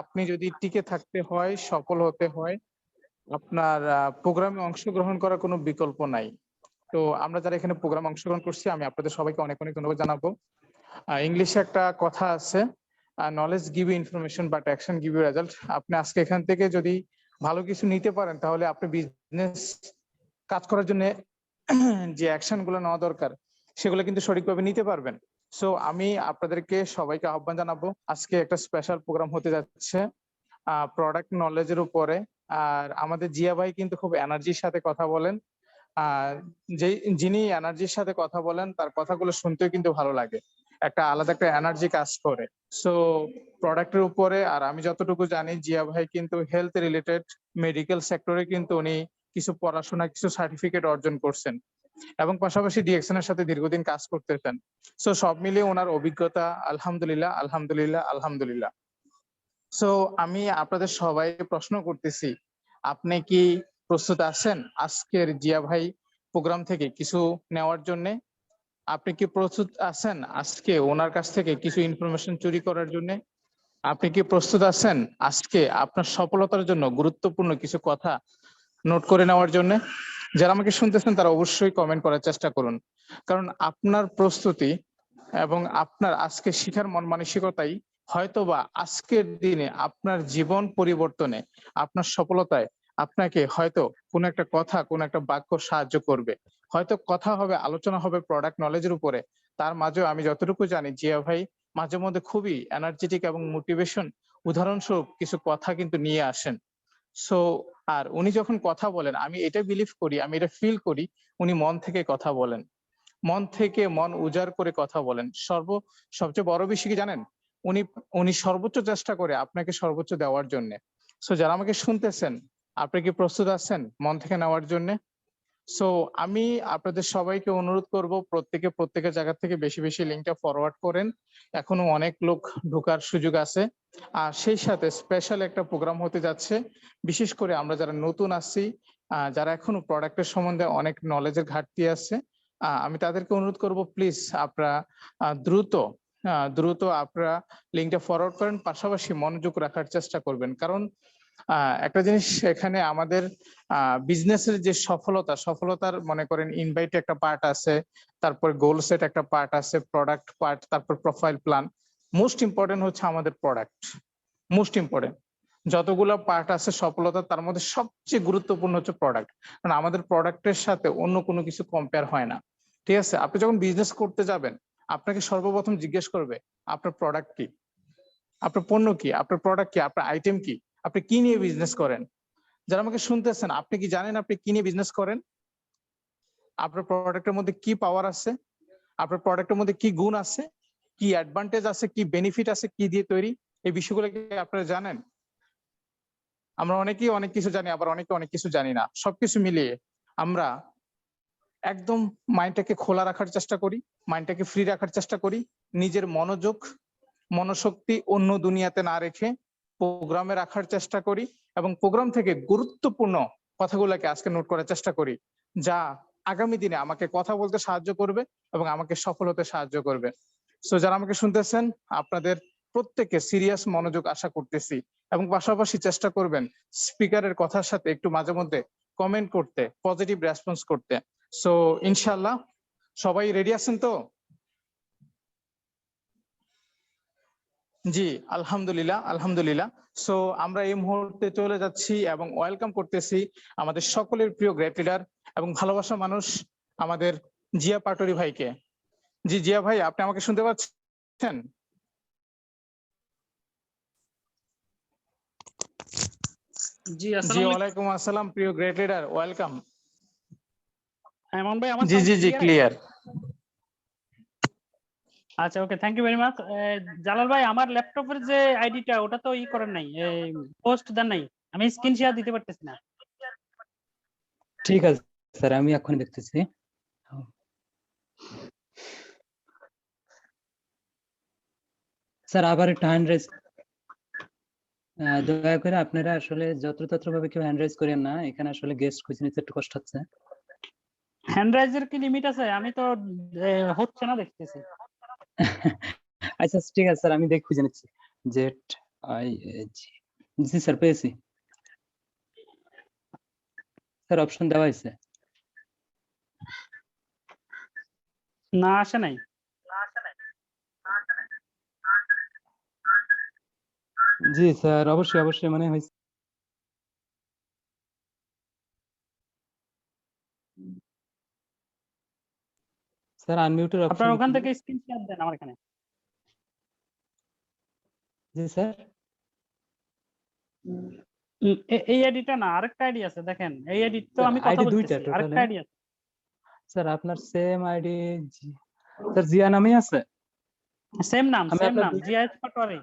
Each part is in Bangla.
আপনি যদি টিকে থাকতে হয়, সফল হতে হয়, আপনার প্রোগ্রামে অংশগ্রহণ করার কোনো বিকল্প নাই। তো আমরা যারা এখানে প্রোগ্রামে অংশগ্রহণ করছি, আমি আপনাদের সবাইকে অনেক, অনেক ধন্যবাদ জানাবো। ইংলিশে একটা কথা আছে, "knowledge give you information but action give you result". আপনি আজকে এখান থেকে যদি ভালো কিছু নিতে পারেন, তাহলে আপনি বিজনেস কাজ করার জন্যে যে অ্যাকশন গুলো নেওয়া দরকার, সেগুলো কিন্তু সঠিকভাবে নিতে পারবেন। সো আমি আপনাদেরকে সবাইকে আহ্বান জানাবো। আজকে একটা স্পেশাল প্রোগ্রাম হতে যাচ্ছে প্রোডাক্ট নলেজের উপরে। আর আমাদের জিয়া ভাই কিন্তু খুব এনার্জির সাথে কথা বলেন। আর যিনি এনার্জির সাথে কথা বলেন, তার কথাগুলো শুনতেও কিন্তু ভালো লাগে। একটা আলাদা একটা এনার্জি কাজ করে। সো প্রোডাক্টের উপরে, আর আমি যতটুকু জানি জিয়া ভাই কিন্তু হেলথ রিলেটেড মেডিকেল সেক্টরে কিন্তু উনি কিছু পড়াশোনা, কিছু সার্টিফিকেট অর্জন করছেন এবং পাশাপাশি ডিএকশন এর সাথে দীর্ঘদিন কাজ করতেছেন। সো সব মিলিয়ে ওনার অভিজ্ঞতা আলহামদুলিল্লাহ, আলহামদুলিল্লাহ, আলহামদুলিল্লাহ। সো আমি আপনাদের সবাইকে প্রশ্ন করতেছি, আপনি কি প্রস্তুত আছেন আজকের জিয়া ভাই প্রোগ্রাম থেকে কিছু নেওয়ার জন্যে? আপনি কি প্রস্তুত আছেন আজকে ওনার কাছ থেকে কিছু ইনফরমেশন চুরি করার জন্যে? আপনি কি প্রস্তুত আছেন আজকে আপনার সফলতার জন্য গুরুত্বপূর্ণ কিছু কথা নোট করে নেওয়ার জন্যে? যারা আমাকে শুনতেছেন তারা অবশ্যই কমেন্ট করার চেষ্টা করুন। কারণ আপনার প্রস্তুতি এবং আপনার আজকে শিখার মন মানসিকতাই হয়তোবা আজকের দিনে আপনার জীবন পরিবর্তনে, আপনার সফলতায় আপনাকে হয়তো কোনো একটা কথা, কোনো একটা বাক্য সাহায্য করবে। হয়তো কথা হবে, আলোচনা হবে প্রোডাক্ট নলেজের উপরে। তার মাঝেও আমি যতটুকু জানি জিয়া ভাই মাঝে মধ্যে খুবই এনার্জেটিক এবং মোটিভেশন উদাহরণস্বরূপ কিছু কথা কিন্তু নিয়ে আসেন। সো আর উনি যখন কথা বলেন, আমি এটা বিলিভ করি, আমি এটা ফিল করি, উনি মন থেকে কথা বলেন। মন থেকে মন উজাড় করে কথা বলেন। সবচেয়ে বড় বিষয় কি জানেন? উনি উনি সর্বোচ্চ চেষ্টা করে আপনাকে সর্বোচ্চ দেওয়ার জন্যে। সো যারা আমাকে শুনতেছেন, আপনি কি প্রস্তুত আছেন মন থেকে নেওয়ার জন্যে? সো আমি আপনাদের সবাইকে অনুরোধ করব, প্রত্যেকের জায়গা থেকে বেশি, বেশি লিঙ্কটা ফরওয়ার্ড করেন। এখনো অনেক লোক ঢোকার সুযোগ আছে। আর সেই সাথে স্পেশাল একটা প্রোগ্রাম হতে যাচ্ছে। বিশেষ করে আমরা যারা নতুন আসছি, যারা এখনো প্রোডাক্টের সম্বন্ধে অনেক নলেজের ঘাটতি আছে, আমি তাদেরকে অনুরোধ করব প্লিজ আপনারা দ্রুত আপনারা লিঙ্কটা ফরওয়ার্ড করেন। পাশাপাশি মনোযোগ রাখার চেষ্টা করবেন। কারণ একটা জিনিস এখানে আমাদের বিজনেসের যে সফলতার মনে করেন ইনভাইট একটা পার্ট আছে, তারপর গোল সেট একটা পার্ট আছে, প্রোডাক্ট পার্ট, তারপর প্রোফাইল প্ল্যান। মোস্ট ইম্পর্টেন্ট হচ্ছে আমাদের প্রোডাক্ট। Most important. যতগুলো পার্ট আছে সফলতা, তার মধ্যে সবচেয়ে গুরুত্বপূর্ণ হচ্ছে প্রোডাক্ট। কারণ আমাদের প্রোডাক্টের সাথে অন্য কোনো কিছু কম্পেয়ার হয় না। ঠিক আছে? আপনি যখন বিজনেস করতে যাবেন, আপনাকে সর্বপ্রথম জিজ্ঞেস করবে আপনার প্রোডাক্ট কি? আপনার পণ্য কি? আপনার প্রোডাক্ট কি? আপনার আইটেম কি? আপনি কি নিয়ে বিজনেস করেন? যারা আমাকে শুনতেছেন, আপনি কি জানেন আপনি কি নিয়ে বিজনেস করেন? আপনার প্রোডাক্টের মধ্যে কি পাওয়ার আছে? আপনার প্রোডাক্টের মধ্যে কি গুণ আছে? কি অ্যাডভান্টেজ আছে? কি বেনিফিট আছে? কি দিয়ে তৈরি? এই বিষয়গুলো কি আপনারা জানেন? আমরা অনেকেই অনেক কিছু জানি, আবার অনেকে অনেক কিছু জানি না। সবকিছু মিলিয়ে আমরা একদম মাইন্ডটাকে খোলা রাখার চেষ্টা করি, মাইন্ডটাকে ফ্রি রাখার চেষ্টা করি। নিজের মনোযোগ, মনোশক্তি অন্য দুনিয়াতে না রেখে প্রোগ্রামে রাখার চেষ্টা করি এবং প্রোগ্রাম থেকে গুরুত্বপূর্ণ কথাগুলোকে আজকে নোট করার চেষ্টা করি, যা আগামী দিনে আমাকে কথা বলতে সাহায্য করবে এবং আমাকে সফল হতে সাহায্য করবে। সো যারা আমাকে শুনতেছেন, আপনাদের প্রত্যেকে সিরিয়াস মনোযোগ আশা করতেছি এবং পাশাপাশি চেষ্টা করবেন স্পিকারের কথার সাথে একটু মাঝে মধ্যে কমেন্ট করতে, পজিটিভ রেসপন্স করতে। সো ইনশাআল্লাহ সবাই রেডি আছেন তো? জি, আলহামদুলিল্লাহ, আলহামদুলিল্লাহ। সো আমরা এই মুহূর্তে চলে যাচ্ছি এবং ওয়েলকাম করতেছি আমাদের সকলের প্রিয় গ্রেট লিডার এবং ভালোবাসা মানুষ আমাদের জিয়া পাটোরি ভাইকে। জি জিয়া ভাই, আপনি আমাকে শুনতে পাচ্ছেন? জি, জি, আসসালামু আলাইকুম। ওয়ালাইকুম আসসালাম প্রিয় গ্রেট লিডার, ওয়েলকাম। এমন ভাই, আমার জি সাউন্ড জি জি ক্লিয়ার? ক্লিয়ার। আচ্ছা, okay, thank you very much. Jalal ভাই, আমার ল্যাপটপের যে আইডিটা ওটা তো করেন নাই, পোস্ট দেন নাই। আমি স্ক্রিন শেয়ার দিতে পারতেছি না। ঠিক আছে স্যার, আমি এখন দেখতেছি। স্যার আবার একটু হ্যান্ড রেজ, দয়া করে আপনারা আসলে যত্রতত্র ভাবে কেউ হ্যান্ড রেজ করেন না, এখানে আসলে গেস্ট খুঁজে নিতে একটু কষ্ট হচ্ছে। হ্যান্ড রাইজের কি লিমিট আছে? আমি তো হচ্ছে না দেখতেছি। আচ্ছা ঠিক আছে স্যার, আমি খুঁজে নিচ্ছি। জেট IH জি স্যার পেয়েছি স্যার অপশন দেওয়া হয়েছে না আসে নাই? জি স্যার অবশ্যই অবশ্যই মনে হয়েছে স্যার আনমিউটের আপনার অপশন ওখান কি থেকে স্ক্রিন শেয়ার দেন আমার এখানে। জি স্যার এই আইডিটা না, আরেকটা আইডি আছে দেখেন, এই আইডি তো স্যার আমি কথা আইডি দুইটা বলতেছি, আরেকটা টোটালে আইডি আছে। স্যার আপনার সেম আইডি স্যার জিয়া নামেই আছে সেম নাম, আমি সেম আপনার নাম, জিআইএস পাটোয়ারি।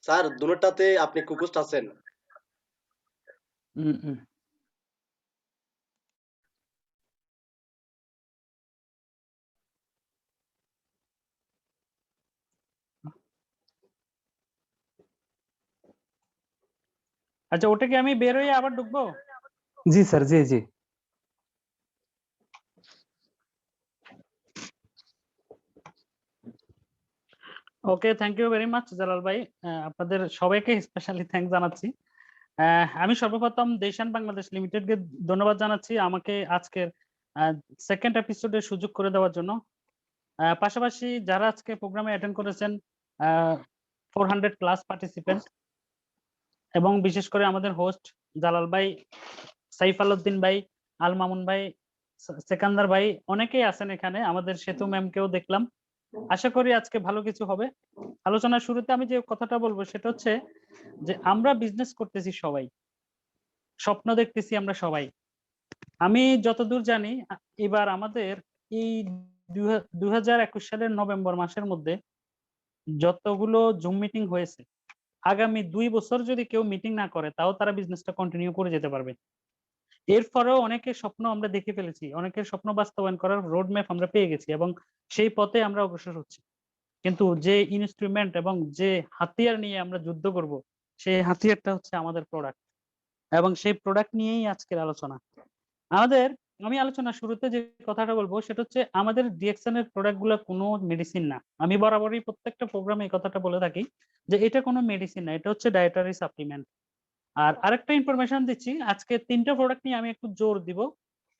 স্যার দুটোটাতে আপনি কুকুস্ট আছেন। হুম, হুম। আচ্ছা, ওটা কি আমি বের হয়ে আবার ঢুকবো? জি স্যার জি জি okay, thank you very much Jalal ভাই, আপনাদের সবাইকে স্পেশালি থ্যাংক জানাচ্ছি। আমি সর্বপ্রথম দেশান বাংলাদেশ লিমিটেডকে ধন্যবাদ জানাচ্ছি আমাকে আজকের সেকেন্ড এপিসোডের সুযোগ করে দেওয়ার জন্য। পাশাপাশি যারা আজকে প্রোগ্রামে অ্যাটেন্ড করেছেন, 400+ পার্টিসিপেন্ট, এবং বিশেষ করে আমাদের হোস্ট জালাল ভাই, সাইফ আলউদ্দিন ভাই, আল মামুন ভাই, সেকান্দার ভাই, অনেকেই আছেন এখানে, আমাদের সেতু ম্যামকেও দেখলাম। আশা করি আজকে ভালো কিছু হবে। আলোচনার শুরুতে আমি যে কথাটা বলবো সেটা হচ্ছে যে আমরা বিজনেস করতেছি সবাই, স্বপ্ন দেখতেছি আমরা সবাই। আমি যতদূর জানি এবার আমাদের এই 2021 সালের নভেম্বর মাসের মধ্যে যতগুলো জুম মিটিং হয়েছে, আগামী 2 বছর যদি কেউ মিটিং না করে তাও তারা বিজনেসটা কন্টিনিউ করে যেতে পারবে। এরপরেও অনেকের স্বপ্ন আমরা দেখে ফেলেছি, অনেকের স্বপ্ন বাস্তবায়ন করার রোড ম্যাপ আমরা পেয়ে গেছি এবং সেই পথে আমরা অগ্রসর হচ্ছি। কিন্তু যে ইনস্ট্রুমেন্ট এবং যে হাতিয়ার নিয়ে আমরা যুদ্ধ করব, সেই হাতিয়ারটা হচ্ছে আমাদের প্রোডাক্ট, এবং সেই প্রোডাক্ট নিয়েই আজকের আলোচনা। আমাদের, আমি আলোচনার শুরুতে যে কথাটা বলবো সেটা হচ্ছে আমাদের ডিএক্সএন এর প্রোডাক্ট গুলো কোনো মেডিসিন না। আমি বরাবরই প্রত্যেকটা প্রোগ্রামে এই কথাটা বলে থাকি যে এটা কোনো মেডিসিন না, এটা হচ্ছে ডায়েটারি সাপ্লিমেন্ট। আর আরেকটা ইনফরমেশন দিচ্ছি, আজকে 3টা প্রোডাক্ট নিয়ে আমি একটু জোর দিব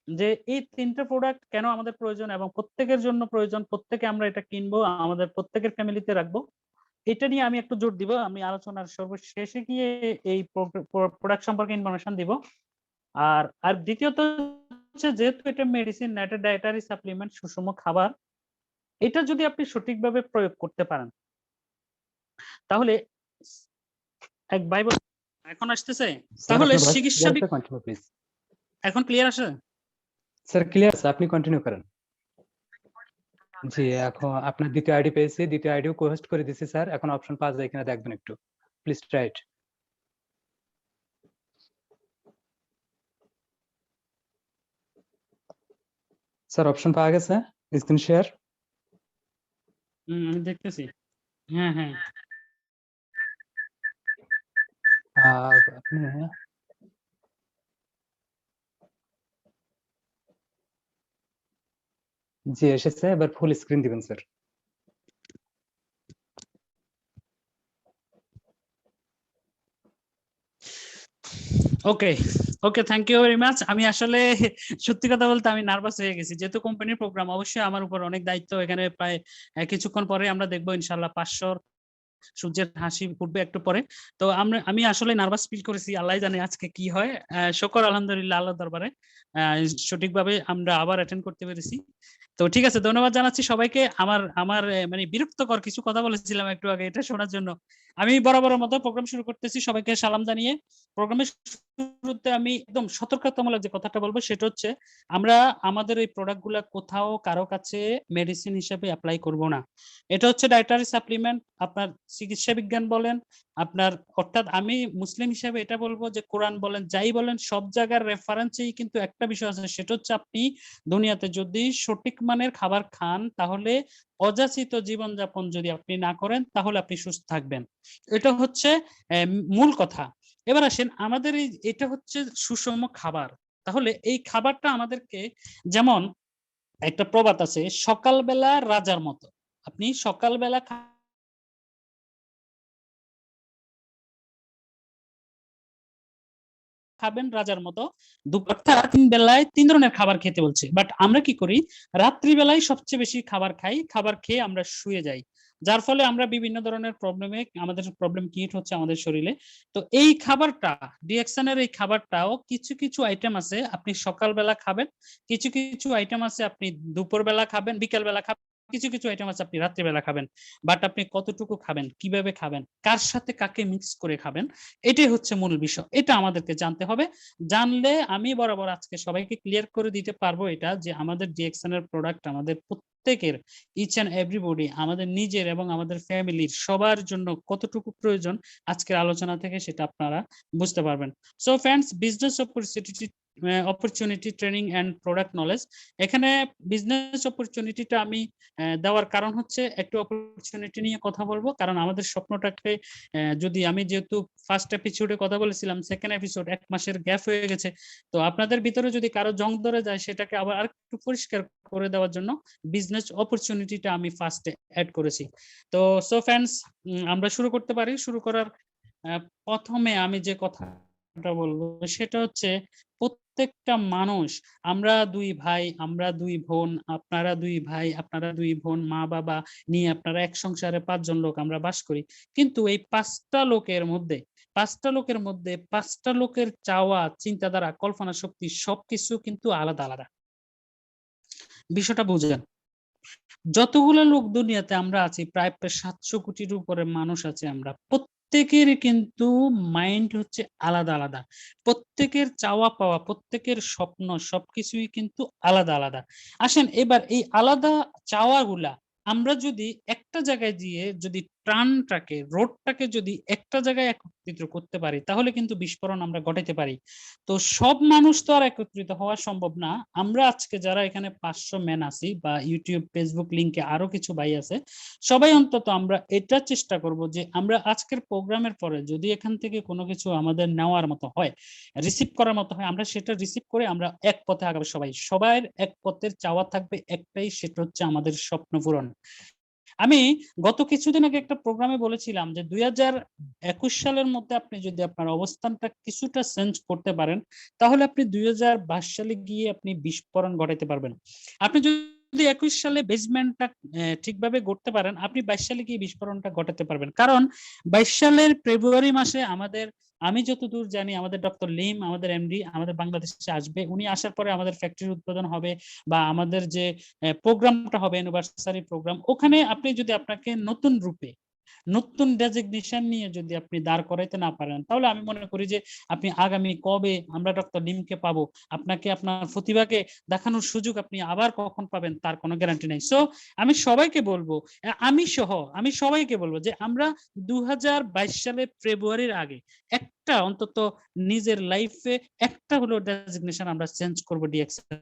যে এই 3টা প্রোডাক্ট কেন আমাদের প্রয়োজন এবং প্রত্যেকের জন্য প্রয়োজন, প্রত্যেকে আমরা এটা কিনবো, আমাদের প্রত্যেকের ফ্যামিলিতে রাখবো, এটা নিয়ে আমি একটু জোর দিব। আমি আলোচনার সর্বশেষে গিয়ে এই প্রোডাক্ট সম্পর্কে ইনফরমেশন দিব। আর আর দ্বিতীয়ত হচ্ছে, যেহেতু এটা মেডিসিন না, এটা ডায়েটারি সাপ্লিমেন্ট, সুষম খাবার, এটা যদি আপনি সঠিকভাবে প্রয়োগ করতে পারেন তাহলে এক ভাই এখন আসতেছে, স্যার তাহলে আপনার ভয়েস চিকিৎসা ক্লিয়ার আছে কন্টিনিউ প্লিজ এখন ক্লিয়ার আসে? স্যার ক্লিয়ার আছে আপনি কন্টিনিউ করেন জি এখন আপনার দ্বিতীয় আইডি পেয়েছি দ্বিতীয় আইডিও কোহোস্ট করে দিয়েছি স্যার এখন অপশন পাওয়া যায় কিনা দেখবেন একটু please try it sir option পাওয়া গেছে স্ক্রিন শেয়ার আমি দেখতেছি। হ্যাঁ হ্যাঁ, আপনি জি এসেছে এবার ফুল স্ক্রিন দিবেন sir okay okay, thank you very much. আমি আসলে সত্যি কথা বলতে আমি নার্ভাস হয়ে গেছি, যেহেতু কোম্পানির প্রোগ্রাম, অবশ্যই আমার উপর অনেক দায়িত্ব। এখানে প্রায় কিছুক্ষণ পরে আমরা দেখবো ইনশাল্লাহ 500 সূর্যের হাসি ফুটবে একটু পরে। তো আমি আসলে নার্ভাস ফিল করেছি, আল্লাহ জানে আজকে কি হয়। শুকর আলহামদুলিল্লাহ আল্লাহ দরবারে সঠিকভাবে আমরা আবার অ্যাটেন্ড করতে পেরেছি। তো ঠিক আছে, ধন্যবাদ জানাচ্ছি সবাইকে। আমার আমার মানে বিরক্তকর কিছু কথা বলেছিলাম একটু আগে, এটা শোনার জন্য। আমি বরাবরের মতো প্রোগ্রাম শুরু করতেছি সবাইকে সালাম জানিয়ে। প্রোগ্রামের শুরুতে আমি একদম সতর্কতামূলক যে কথাটা বলবো সেটা হচ্ছে, আমরা আমাদের এই প্রোডাক্ট গুলা কোথাও কারো কাছে মেডিসিন হিসেবে অ্যাপ্লাই করব না। এটা হচ্ছে ডায়েটারি সাপ্লিমেন্ট, আপনার চিকিৎসা বিজ্ঞান বলেন, আপনার অর্থাৎ আমি মুসলিম হিসেবে এটা বলবো যে কোরআন বলেন, যাই বলেন, সব জায়গার রেফারেন্সেই কিন্তু একটা বিষয় আছে, সেটা হচ্ছে আপনি দুনিয়াতে যদি সঠিক মানের খাবার খান তাহলে অযাচিত জীবনযাপন যদি আপনি না করেন তাহলে আপনি সুস্থ থাকবেন। এটা হচ্ছে মূল কথা। এবার আসেন, আমাদের এটা হচ্ছে সুষম খাবার। তাহলে এই খাবারটা আমাদেরকে, যেমন একটা প্রবাদ আছে, সকালবেলা রাজার মতো, আপনি সকালবেলা খাবেন রাজার মতো, দুপুর অর্থাৎ 3 বেলায় 3 ধরনের খাবার খেতে বলছে। বাট আমরা কি করি, রাত্রি বেলায় সবচেয়ে বেশি খাবার খাই, খাবার খেয়ে আমরা শুয়ে যাই, যার ফলে আমরা বিভিন্ন ধরনের আমাদের প্রবলেম ক্রিয়েট হচ্ছে আমাদের শরীরে। তো এই খাবারটা, ডিএক্সএন এর এই খাবারটাও কিছু কিছু আইটেম আছে আপনি সকালবেলা খাবেন, কিছু কিছু আইটেম আছে আপনি দুপুরবেলা খাবেন, বিকেলবেলা খাবেন, কিছু কিছু আইটেম আছে আপনি রাত্রিবেলা খাবেন। বাট আপনি কতটুকু খাবেন, কিভাবে খাবেন, কার সাথে কাকে মিক্স করে খাবেন, এটাই হচ্ছে মূল বিষয়। এটা আমাদেরকে জানতে হবে। জানলে আমি বরাবর আজকে সবাইকে ক্লিয়ার করে দিতে পারবো এটা, যে আমাদের ডিএক্সএন এর প্রোডাক্ট আমাদের প্রত্যেকের, ইচ এন্ড এভরিবডি, আমাদের নিজের এবং আমাদের ফ্যামিলির সবার জন্য কতটুকু প্রয়োজন আজকের আলোচনা থেকে সেটা আপনারা বুঝতে পারবেন। So friends, business opportunity training and product knowledge, এখানে বিজনেস অপরচুনিটিটা আমি দেওয়ার কারণ হচ্ছে একটু অপরচুনিটি নিয়ে কথা বলবো, কারণ আমাদের স্বপ্নটাকে যদি আমি যেহেতু ফার্স্ট এপিসোডে কথা বলেছিলাম, সেকেন্ড এপিসোড 1 মাসের গ্যাপ হয়ে গেছে, তো আপনাদের ভিতরে যদি কারো জং ধরে যায় সেটাকে আবার আরেকটু পরিষ্কার করে দেওয়ার জন্য বিজনেস অপরচুনিটিটা আমি ফার্স্টে অ্যাড করেছি। তো সো ফ্রেন্ডস, আমরা শুরু করতে পারি। শুরু করার প্রথমে আমি যে কথাটা বলবো সেটা হচ্ছে, প্রত্যেকটা মানুষ, আমরা 2 ভাই, আমরা 2 বোন, আপনারা 2 ভাই, আপনারা 2 বোন, মা বাবা নিয়ে আপনারা এক সংসারে 5 জন লোক আমরা বাস করি। কিন্তু এই 5টা লোকের মধ্যে 5টা লোকের চাওয়া, চিন্তাধারা, কল্পনা শক্তি সবকিছু কিন্তু আলাদা আলাদা। বিষয়টা বুঝেন। যতগুলো লোক দুনিয়াতে আমরা আছি, প্রায় 700 কোটির উপরে মানুষ আছে আমরা, প্রত্যেকের কিন্তু মাইন্ড হচ্ছে আলাদা আলাদা, প্রত্যেকের চাওয়া পাওয়া, প্রত্যেকের স্বপ্ন সবকিছুই কিন্তু আলাদা আলাদা। আসেন এবার এই আলাদা চাওয়াগুলা আমরা যদি একটা জায়গায় দিয়ে যদি রোডটাকে যদি একটা জায়গায় একত্রিত করতে পারি, তাহলে কিন্তু বিস্ফোরণ আমরা ঘটাতে পারি। তো সব মানুষ তো আর একত্রিত হওয়া সম্ভব না। আমরা আজকে যারা এখানে 500 ম্যান আছি, বা ইউটিউব ফেসবুক লিংকে আরো কিছু ভাই আছে, সবাই অন্তত আমরা এটা চেষ্টা করব যে আমরা আজকের প্রোগ্রামের পরে যদি এখান থেকে কোনো কিছু আমাদের নেওয়ার মতো হয়, রিসিভ করার মতো হয়, আমরা সেটা রিসিভ করে আমরা এক পথে আগাবো। সবার এক পথের চাওয়া থাকবে একটাই, সেটা হচ্ছে আমাদের স্বপ্ন পূরণ। আমি গত কিছুদিন আগে একটা প্রোগ্রামে বলেছিলাম যে 2021 সালের মধ্যে আপনি যদি আপনার অবস্থানটা কিছুটা চেঞ্জ করতে পারেন, তাহলে আপনি 2022 সালে গিয়ে আপনি বিস্ফোরণ ঘটাতে পারবেন। আপনি যদি 21 সালে বেসমেন্টটা ঠিকভাবে গড়তে পারেন, আপনি 22 সালে গিয়ে বিস্ফোরণটা ঘটাতে পারবেন। কারণ 22 সালের ফেব্রুয়ারি মাসে আমি যতদূর জানি আমাদের ডক্টর লিম, আমাদের এমডি আমাদের বাংলাদেশে আসবে। উনি আসার পরে আমাদের ফ্যাক্টরি উদ্বোধন হবে, বা আমাদের যে প্রোগ্রামটা হবে অ্যানিভার্সারি প্রোগ্রাম, ওখানে আপনি যদি আপনাকে নতুন রূপে, নতুন ডেজিগনেশন নিয়ে যদি আপনি দাঁড় করাইতে না পারেন, তাহলে আমি মনে করি যে আপনি আগামী কবে আমরা ডক্টর লিমকে পাবো, আপনাকে আপনার প্রতিভাকে দেখানোর সুযোগ আপনি আবার কখন পাবেন তার কোনো গ্যারান্টি নেই। সো আমি সবাইকে বলবো, আমি সবাইকে বলবো যে আমরা 2022 সালের ফেব্রুয়ারির আগে একটা অন্তত নিজের লাইফে একটা হলো ডেজিগনেশন আমরা চেঞ্জ করবো ডিএক্সএন।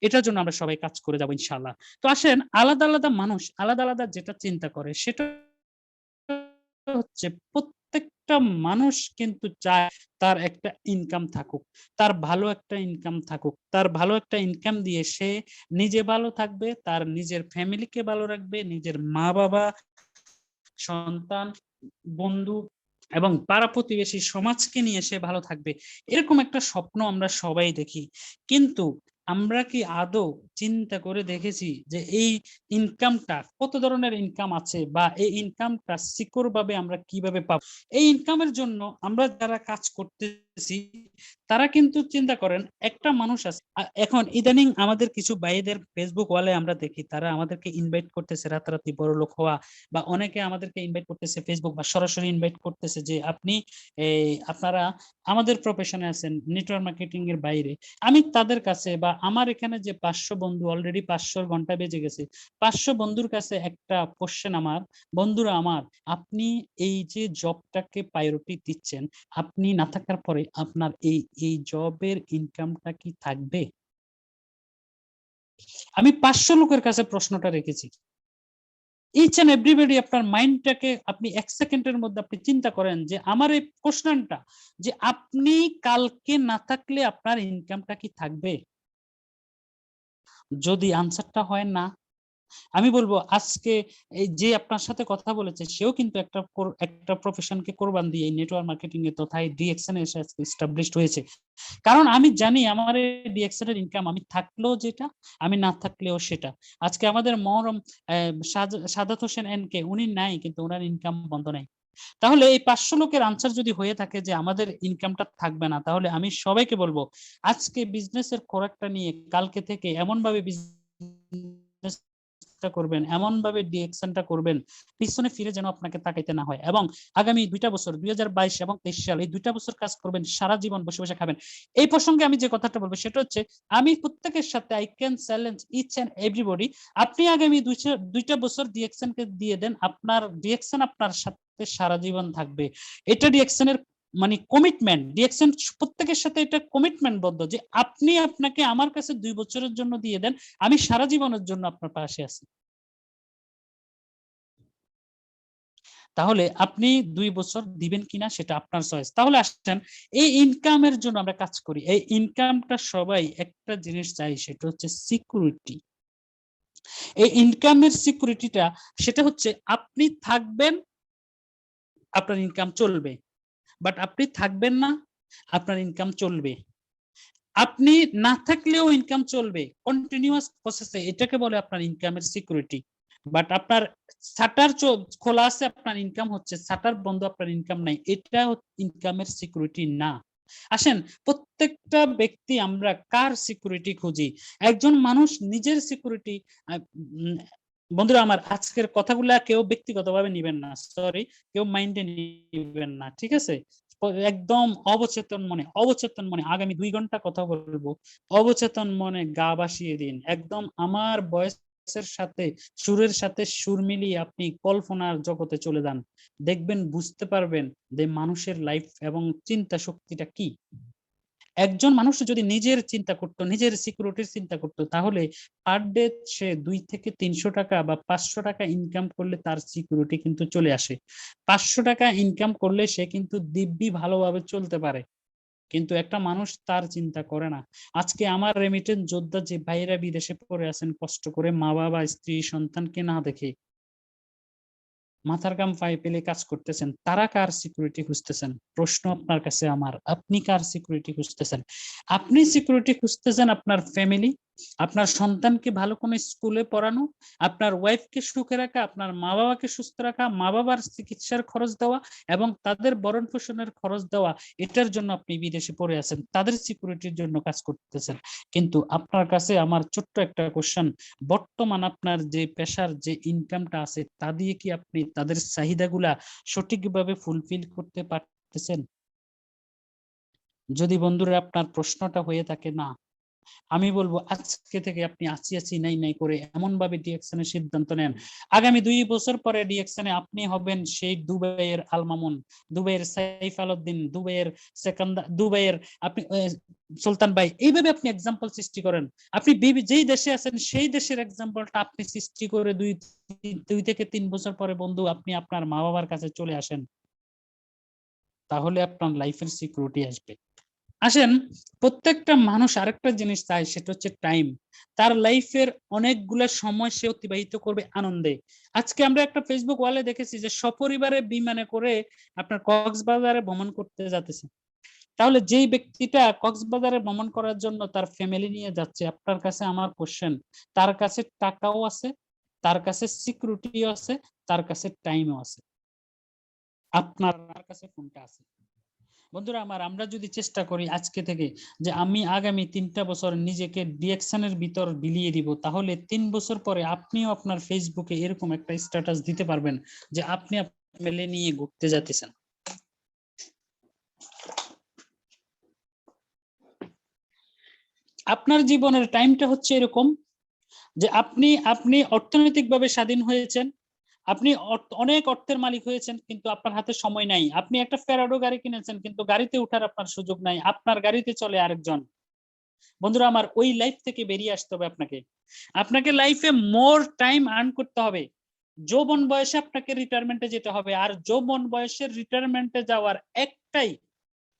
এটার জন্য আমরা সবাই কাজ করে যাবো ইনশাআল্লাহ। তো আসেন, আলাদা আলাদা মানুষ আলাদা আলাদা যেটা চিন্তা করে, সেটা হচ্ছে প্রত্যেকটা মানুষ কিন্তু চায় তার একটা ইনকাম থাকুক, তার ভালো একটা ইনকাম থাকুক, তার ভালো একটা ইনকাম দিয়ে সে নিজে ভালো থাকবে, তার নিজের ফ্যামিলিকে ভালো রাখবে, নিজের মা বাবা, সন্তান, বন্ধু এবং পাড়া প্রতিবেশী সমাজকে নিয়ে সে ভালো থাকবে। এরকম একটা স্বপ্ন আমরা সবাই দেখি, কিন্তু আমরা কি আদৌ চিন্তা করে দেখেছি যে এই ইনকামটা কত ধরনের ইনকাম আছে, বা এই ইনকামটা সিকিউর ভাবে আমরা কিভাবে পাবো? এই ইনকামের জন্য আমরা যারা কাজ করতেছি তারা কিন্তু চিন্তা করেন, একটা মানুষ আছে এখন ইদানিং আমাদের কিছু ভাইদের ফেসবুক ওয়ালে আমরা দেখি, তারা আমাদেরকে ইনভাইট করতেছে রাতারাতি বড় লোক হওয়া, বা অনেকে আমাদেরকে ইনভাইট করতেছে ফেসবুক বা সরাসরি ইনভাইট করতেছে যে আপনারা আমাদের প্রফেশনে আছেন নেটওয়ার্ক মার্কেটিং এর বাইরে। আমি তাদের কাছে, বা আমার এখানে যে 500 বন্ধু, অলরেডি 500 ঘন্টা বেজে গেছে, 500 বন্ধুর কাছে একটা কোশ্চেন আমার, বন্ধুরা আমার, আপনি এই যে জবটাকে প্রায়োরিটি দিচ্ছেন, আপনি না থাকার পরে আপনার এই জবের ইনকামটা কি থাকবে? আমি 500 লোকের কাছে প্রশ্নটা রেখেছি। ইচ এন্ড এভরিবডি আপনার মাইন্ডটাকে আপনি 1 সেকেন্ডের মধ্যে আপনি চিন্তা করেন যে আমার এই কোশ্চেনটা, যে আপনি কালকে না থাকলে আপনার ইনকামটা কি থাকবে? যদি আনসারটা হয় না, আমি বলবো আজকে এই যে আপনার সাথে কথা বলেছে সেও কিন্তু একটা প্রফেশনকে কোরবান দিয়ে এই নেটওয়ার্ক মার্কেটিং এ তথা ডিএক্সএন এ এস্টাবলিশড হয়েছে। কারণ আমি জানি আমার ডিএক্সএন এর ইনকাম আমি থাকলেও যেটা, আমি না থাকলেও সেটা। আজকে আমাদের মহরম সাদাত হোসেন এনকে, উনি নাই কিন্তু ওনার ইনকাম বন্ধ নাই। তাহলে এই 500 লোকের আনসার যদি হয়ে থাকে যে আমাদের ইনকামটা থাকবে না, তাহলে আমি সবাইকে বলবো আজকে বিজনেসের খোরাকটা নিয়ে কালকে থেকে এমন ভাবে বিজনেসটা করবেন, এমন ভাবে ডিরেকশনটা করবেন পিছনে ফিরে যেন আপনাকে তাকাইতে না হয়। এবং আগামী 2টা বছর 2022 এবং 23 সাল, এই 2টা বছর কাজ করবেন, সারা জীবন বসে বসে খাবেন। এই প্রসঙ্গে আমি যে কথাটা বলবো সেটা হচ্ছে, আমি প্রত্যেকের সাথে I can challenge each and everybody, আপনি আগামী 2টা বছর ডিরেকশন কে দিয়ে দেন, আপনার ডিরেকশন আপনার সাথে সারা জীবন থাকবে। এটা ডিরেকশনের মানে কমিটমেন্ট, ডিরেকশন প্রত্যেকের সাথে এটা কমিটমেন্ট বদ্ধ যে আপনি আপনাকে আমার কাছে 2 বছরের জন্য দিয়ে দেন, আমি সারা জীবনের জন্য আপনার পাশে আছি। তাহলে আপনি 2 বছর দিবেন কিনা সেটা আপনার চয়েস। তাহলে আসেন এই ইনকামের জন্য আমরা কাজ করি, এই ইনকামটা সবাই একটা জিনিস চাই, সেটা হচ্ছে সিকিউরিটি। এই ইনকামের সিকিউরিটিটা সেটা হচ্ছে আপনি থাকবেন, আপনার ইনকাম চলবে, বাট আপনি থাকবেন না, আপনার ইনকাম চলবে। আপনি না থাকলেও ইনকাম চলবে কন্টিনিউয়াস প্রসেসে, এটাকে বলে আপনার ইনকামের সিকিউরিটি। বাট আপনার শাটার খোলা আছে, আপনার ইনকাম হচ্ছে, শাটার বন্ধ, আপনার ইনকাম নাই, এটা ইনকামের সিকিউরিটি না। আসেন প্রত্যেকটা ব্যক্তি আমরা কার সিকিউরিটি খুঁজি? একজন মানুষ নিজের সিকিউরিটি, বন্ধুরা আমার আজকের কথাগুলা কেউ ব্যক্তিগতভাবে নিবেন না, সরি, কেউ মাইন্ডে নিবেন না, ঠিক আছে? একদম অবচেতন মনে আগামী 2 ঘন্টা কথা বলবো, অবচেতন মনে গা ভাসিয়ে দিন, একদম আমার ভয়েসের সাথে সুরের সাথে সুর মিলিয়ে আপনি কল্পনার জগতে চলে যান, দেখবেন বুঝতে পারবেন যে মানুষের লাইফ এবং চিন্তা শক্তিটা কি। একজন মানুষ যদি নিজের চিন্তা করতো, নিজের সিকিউরিটির চিন্তা করতো, তাহলে পার ডে সে 2 থেকে 300 টাকা বা 500 টাকা ইনকাম করলে তার সিকিউরিটি কিন্তু চলে আসে। 500 টাকা ইনকাম করলে সে কিন্তু দিব্যি ভালোভাবে চলতে পারে, কিন্তু একটা মানুষ তার চিন্তা করে না। আজকে আমার রেমিটেন্স যোদ্ধা যে ভাইয়েরা বিদেশে পড়ে আছেন কষ্ট করে, মা বাবা স্ত্রী সন্তানকে না দেখে মাথার গাম পায়ে পেলে কাজ করতেছেন, তারা কার সিকিউরিটি খুঁজতেছেন? প্রশ্ন আপনার কাছে আমার, আপনি কার সিকিউরিটি খুঁজতেছেন? আপনি সিকিউরিটি খুঁজতেছেন আপনার ফ্যামিলি, আপনার সন্তানকে ভালো কোনো স্কুলে পড়ানো, আপনার ওয়াইফকে সুখে রাখা, আপনার মা বাবাকে সুস্থ রাখা, মা বাবার চিকিৎসার খরচ দেওয়া এবং তাদের ভরণ পোষণের খরচ দেওয়া, এটার জন্য আপনি বিদেশে পড়ে আছেন, তাদের সিকিউরিটির জন্য কাজ করতেছেন। কিন্তু আপনার কাছে আমার ছোট্ট একটা কোশ্চেন, বর্তমান আপনার যে পেশার যে ইনকামটা আছে তা দিয়ে কি আপনি তাদের চাহিদাগুলা সঠিকভাবে ফুলফিল করতে পারতেছেন? যদি বন্ধুরা আপনার প্রশ্নটা হয়ে থাকে না, আমি বলবো আজকে থেকে আপনি আছি নাই নাই করে এমন ভাবে ডিএকশনের সিদ্ধান্ত নেন, আগামী 2 বছর পরে ডিএকশনে আপনি হবেন সেই দুবাইয়ের আল মামুন, দুবাইয়ের সাইফ আলউদ্দিন, দুবাইয়ের সেকান্দার, দুবাইয়ের আপনি সুলতান ভাই, এইভাবে আপনি এক্সাম্পল সৃষ্টি করেন। আপনি যেই দেশে আছেন সেই দেশের এক্সাম্পলটা আপনি সৃষ্টি করে 2 থেকে 3 বছর পরে বন্ধু আপনি আপনার মা বাবার কাছে চলে আসেন, তাহলে আপনার লাইফের সিকিউরিটি আসবে। আসেন প্রত্যেকটা মানুষ আরেকটা জিনিস চায়, সেটা হচ্ছে টাইম। তার লাইফের অনেকগুলা সময় সে অতিবাহিত করবে আনন্দে। আজকে আমরা একটা ফেসবুক ওয়ালে দেখেছি যে সপরিবারে বিমানে করে আপনার কক্সবাজারে ভ্রমণ করতে যাচ্ছে। তাহলে যেই ব্যক্তিটা কক্সবাজারে ভ্রমণ করার জন্য তার ফ্যামিলি নিয়ে যাচ্ছে, আপনার কাছে আমার কোশ্চেন, তার কাছে টাকাও আছে, তার কাছে সিকিউরিটিও আছে, তার কাছে টাইমও আছে, আপনার কাছে কোনটা আছে? বন্ধুরা আমার, আমরা যদি চেষ্টা করি আজকে থেকে যে আমি আগামী 3টা বছর নিজেকে ডিরেকশনের ভিতর বিলিয়ে দিব, তাহলে 3 বছর পরে আপনিও আপনার ফেসবুকে এরকম একটা স্ট্যাটাস দিতে পারবেন যে আপনি মেলে নিয়ে ঘুরতে যাচ্ছেন। আপনার জীবনের টাইমটা হচ্ছে এরকম যে আপনি অর্থনৈতিকভাবে স্বাধীন হয়েছেন, আপনি অনেক অর্থের মালিক হয়েছেন, কিন্তু আপনার হাতে সময় নাই। আপনি একটা ফেরাডো গাড়ি কিনেছেন, কিন্তু গাড়িতে ওঠার আপনার সুযোগ নাই, আপনার গাড়িতে চলে আরেকজন। বন্ধুরা আমার, ওই লাইফ থেকে বেরিয়ে আসতে হবে আপনাকে। আপনাকে লাইফে মোর টাইম আর্ন করতে হবে। যৌবন বয়সে আপনাকে রিটায়ারমেন্টে যেতে হবে, আর যৌবন বয়সের রিটায়ারমেন্টে যাওয়ার একটাই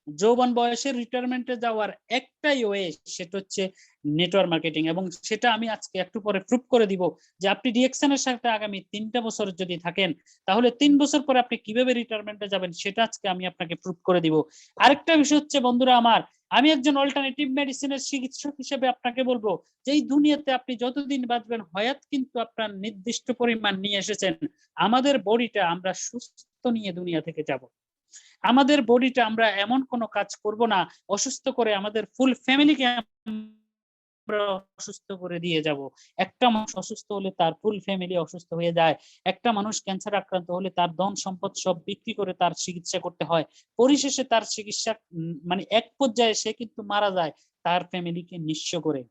যৌবন বয়সে রিটায়ারমেন্টে যাওয়ার একটাই ওয়ে, সেটা হচ্ছে নেটওয়ার্ক মার্কেটিং, এবং সেটা আমি আজকে একটু পরে প্রুফ করে দিব যে আপনি ডিএক্সএন এর সাথে আগামী 3টা বছর যদি থাকেন তাহলে 3 বছর পরে আপনি কিভাবে রিটায়ারমেন্টে যাবেন সেটা আজকে আমি আপনাকে প্রুফ করে দিব। আরেকটা বিষয় হচ্ছে বন্ধুরা আমার, আমি একজন অল্টারনেটিভ মেডিসিনের চিকিৎসক হিসেবে আপনাকে বলবো যে এই দুনিয়াতে আপনি যতদিন বাঁচবেন হয়াত কিন্তু আপনার নির্দিষ্ট পরিমাণ নিয়ে এসেছেন। আমাদের বডিটা আমরা সুস্থ নিয়ে দুনিয়া থেকে যাব। আমাদের বডিটা আমরা এমন কোনো কাজ করব না অসুস্থ করে আমাদের ফুল ফ্যামিলিকে আমরা অসুস্থ করে দিয়ে যাব। একটা মানুষ অসুস্থ হলে তার ফুল ফ্যামিলি অসুস্থ হয়ে যায়। একটা মানুষ ক্যান্সার আক্রান্ত হলে তার ধন সম্পদ সব বিক্রি করে তার চিকিৎসা করতে হয়। পরিশেষে তার চিকিৎসা মানে এক পর্যায়ে সে কিন্তু মারা যায় তার ফ্যামিলিকে নিঃস্ব করে।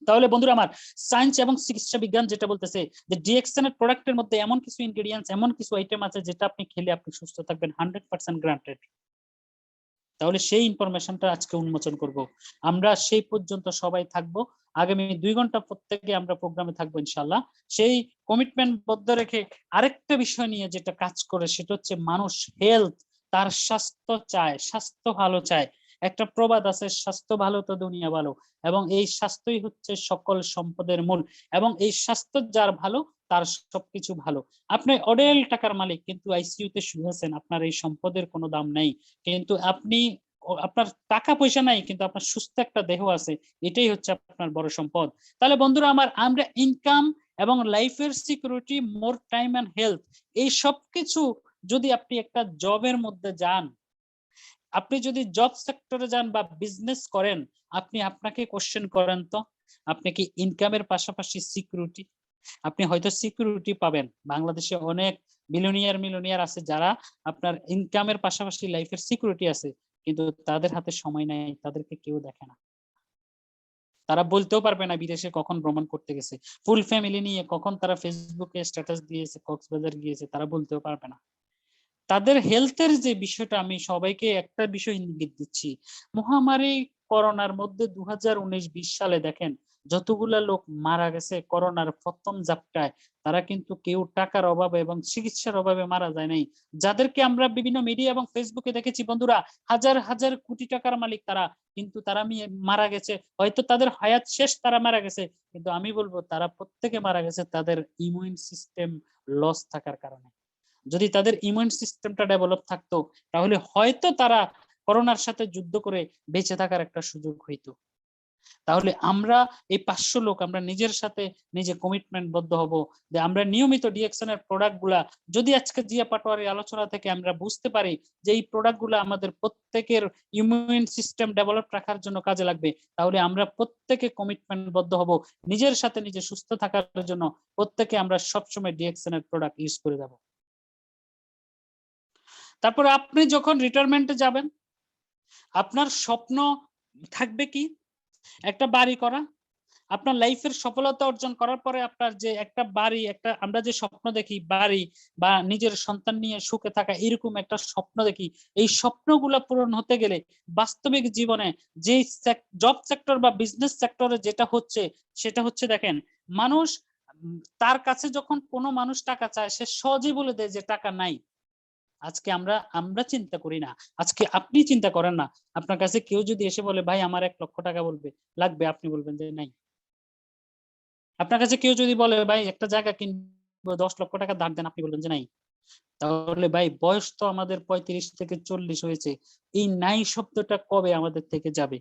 তাহলে বন্ধুরা আমার, সায়েন্স এবং চিকিৎসা বিজ্ঞান যেটা বলতেছে যে ডিএক্সএন এর প্রোডাক্টের মধ্যে এমন কিছু ইনগ্রেডিয়েন্টস, এমন কিছু আইটেম আছে যেটা আপনি খেলে আপনি সুস্থ থাকবেন 100% গ্রান্টেড। তাহলে সেই ইনফরমেশনটা আজকে উন্মোচন করব। আমরা সেই পর্যন্ত সবাই থাকবো, আগামী 2 ঘন্টা প্রত্যেকে আমরা প্রোগ্রামে থাকবো ইনশাআল্লাহ। সেই কমিটমেন্ট বদ্ধ রেখে আরেকটা বিষয় নিয়ে যেটা কাজ করে সেটা হচ্ছে মানুষ হেলথ, তার স্বাস্থ্য চায়, স্বাস্থ্য ভালো চায়। একটা প্রবাদ আছে, স্বাস্থ্য ভালো তো দুনিয়া ভালো, এবং এই স্বাস্থ্যই হচ্ছে সকল সম্পদের মূল, এবং এই স্বাস্থ্য যার ভালো তার সবকিছু ভালো। আপনি অডেল টাকার মালিক কিন্তু আইসিইউতে শুয়ে আছেন, আপনার এই সম্পদের কোনো দাম নাই। কিন্তু আপনি আপনার টাকা পয়সা নাই কিন্তু আপনার সুস্থ একটা দেহ আছে, এটাই হচ্ছে আপনার বড় সম্পদ। তাহলে বন্ধুরা আমার, আমরা ইনকাম এবং লাইফের security, more time and health, এই সব কিছু যদি আপনি একটা জবের মধ্যে যান, আপনি যদি জব সেক্টরে যান বা বিজনেস করেন, আপনি আপনাকে কোশ্চেন করেন তো আপনি কি ইনকামের পাশাপাশি সিকিউরিটি, আপনি হয়তো সিকিউরিটি পাবেন। বাংলাদেশে অনেক মিলিয়নিয়ার আছে যারা আপনার ইনকামের পাশাপাশি লাইফের সিকিউরিটি আছে, কিন্তু তাদের হাতে সময় নাই, তাদেরকে কেউ দেখে না। তারা বলতেও পারবে না বিদেশে কখন ভ্রমণ করতে গেছে, ফুল ফ্যামিলি নিয়ে কখন তারা ফেসবুকে স্ট্যাটাস দিয়েছে, কক্সবাজার গিয়েছে, তারা বলতেও পারবে না। তাদের হেলথের যে বিষয়টা, আমি সবাইকে একটা বিষয় ইঙ্গিত দিচ্ছি, মহামারী করোনার মধ্যে 2019-20 সালে দেখেন যতগুলা লোক মারা গেছে করোনার প্রথম ঝাপটায়, তারা কিন্তু কেউ টাকার অভাবে এবং চিকিৎসার অভাবে মারা যায় নাই। যাদেরকে আমরা বিভিন্ন মিডিয়া এবং ফেসবুকে দেখেছি বন্ধুরা, হাজার হাজার কোটি টাকার মালিক তারা, কিন্তু তারা মারা গেছে, হয়তো তাদের হায়াত শেষ, তারা মারা গেছে, কিন্তু আমি বলবো তারা প্রত্যেকে মারা গেছে তাদের ইমিউন সিস্টেম লস থাকার কারণে। যদি তাদের ইমিউন সিস্টেমটা ডেভেলপ থাকতো তাহলে হয়তো তারা করোনার সাথে যুদ্ধ করে বেঁচে থাকার একটা সুযোগ হইতো। তাহলে আমরা এই 500 লোক আমরা নিজের সাথে নিজে কমিটমেন্ট বদ্ধ হব যে আমরা নিয়মিত ডিএক্সএন এর প্রোডাক্ট গুলা, যদি আজকে জিয়া পাটোয়ারির আলোচনা থেকে আমরা বুঝতে পারি যে এই প্রোডাক্ট গুলা আমাদের প্রত্যেকের ইমিউন সিস্টেম ডেভেলপ রাখার জন্য কাজে লাগবে, তাহলে আমরা প্রত্যেকে কমিটমেন্ট বদ্ধ হব নিজের সাথে নিজে সুস্থ থাকার জন্য। প্রত্যেকে আমরা সবসময় ডিএক্সএন এর প্রোডাক্ট ইউজ করে যাব। তারপরে আপনি যখন রিটায়ারমেন্টে যাবেন, আপনার স্বপ্ন থাকবে কি? একটা বাড়ি করা। আপনার লাইফের সফলতা অর্জন করার পরে আপনার যে একটা বাড়ি, একটা আমরা যে স্বপ্ন দেখি বাড়ি বা নিজের সন্তান নিয়ে সুখে থাকা, এরকম একটা স্বপ্ন দেখি। এই স্বপ্নগুলো পূরণ হতে গেলে বাস্তবিক জীবনে যে জব সেক্টর বা বিজনেস সেক্টরে যেটা হচ্ছে সেটা হচ্ছে দেখেন, মানুষ তার কাছে যখন কোনো মানুষ টাকা চায় সে সহজেই বলে দেয় যে টাকা নাই। আজকে আমরা চিন্তা করি না, আজকে আপনি চিন্তা করেন না, আপনার কাছে কেউ যদি এসে বলে ভাই আমার 1 লক্ষ টাকা লাগবে, আপনি বলবেন যে নাই। আপনার কাছে কেউ যদি বলে ভাই একটা জায়গা কিনবো 10 লক্ষ টাকা ধার দেন, আপনি বলবেন যে নাই। তাহলে ভাই বয়স তো আমাদের 35 থেকে 40 হয়েছে, এই নাই শব্দটা কবে আমাদের থেকে যাবে?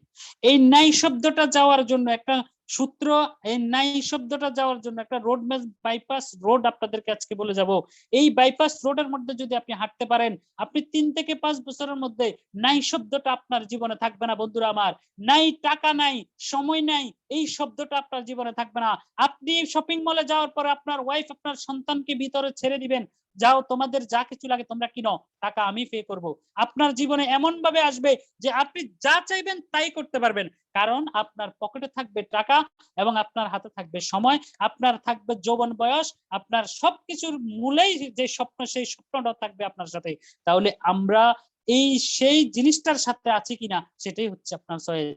এই নাই শব্দটা যাওয়ার জন্য একটা সূত্র, এই নাই শব্দটা যাওয়ার জন্য একটা রোড ম্যাপ, বাইপাস রোড আপনাদেরকে আজকে বলে যাব। এই বাইপাস রোডের মধ্যে যদি আপনি হাঁটতে পারেন, আপনি 3 থেকে 5 বছরের মধ্যে নাই শব্দটা আপনার জীবনে থাকবে না বন্ধুরা আমার। নাই টাকা নাই, সময় নাই, এই শব্দটা আপনার জীবনে থাকবে না। আপনি শপিং মলে যাওয়ার পরে আপনার ওয়াইফ আপনার সন্তানকে ভিতরে ছেড়ে দিবেন, যাও তোমাদের যা কিছু লাগে তোমরা কিনো, টাকা আমি পে করব। আপনার জীবনে এমন ভাবে আসবে যে আপনি যা চাইবেন তাই করতে পারবেন, কারণ আপনার পকেটে থাকবে টাকা এবং আপনার হাতে থাকবে সময়, আপনার থাকবে যৌবন বয়স, আপনার সবকিছুর মূলেই যে স্বপ্ন সেই স্বপ্নটা থাকবে আপনার সাথে। তাহলে আমরা এই সেই জিনিসটার সাথে আছি কিনা সেটাই হচ্ছে আপনার চয়েস।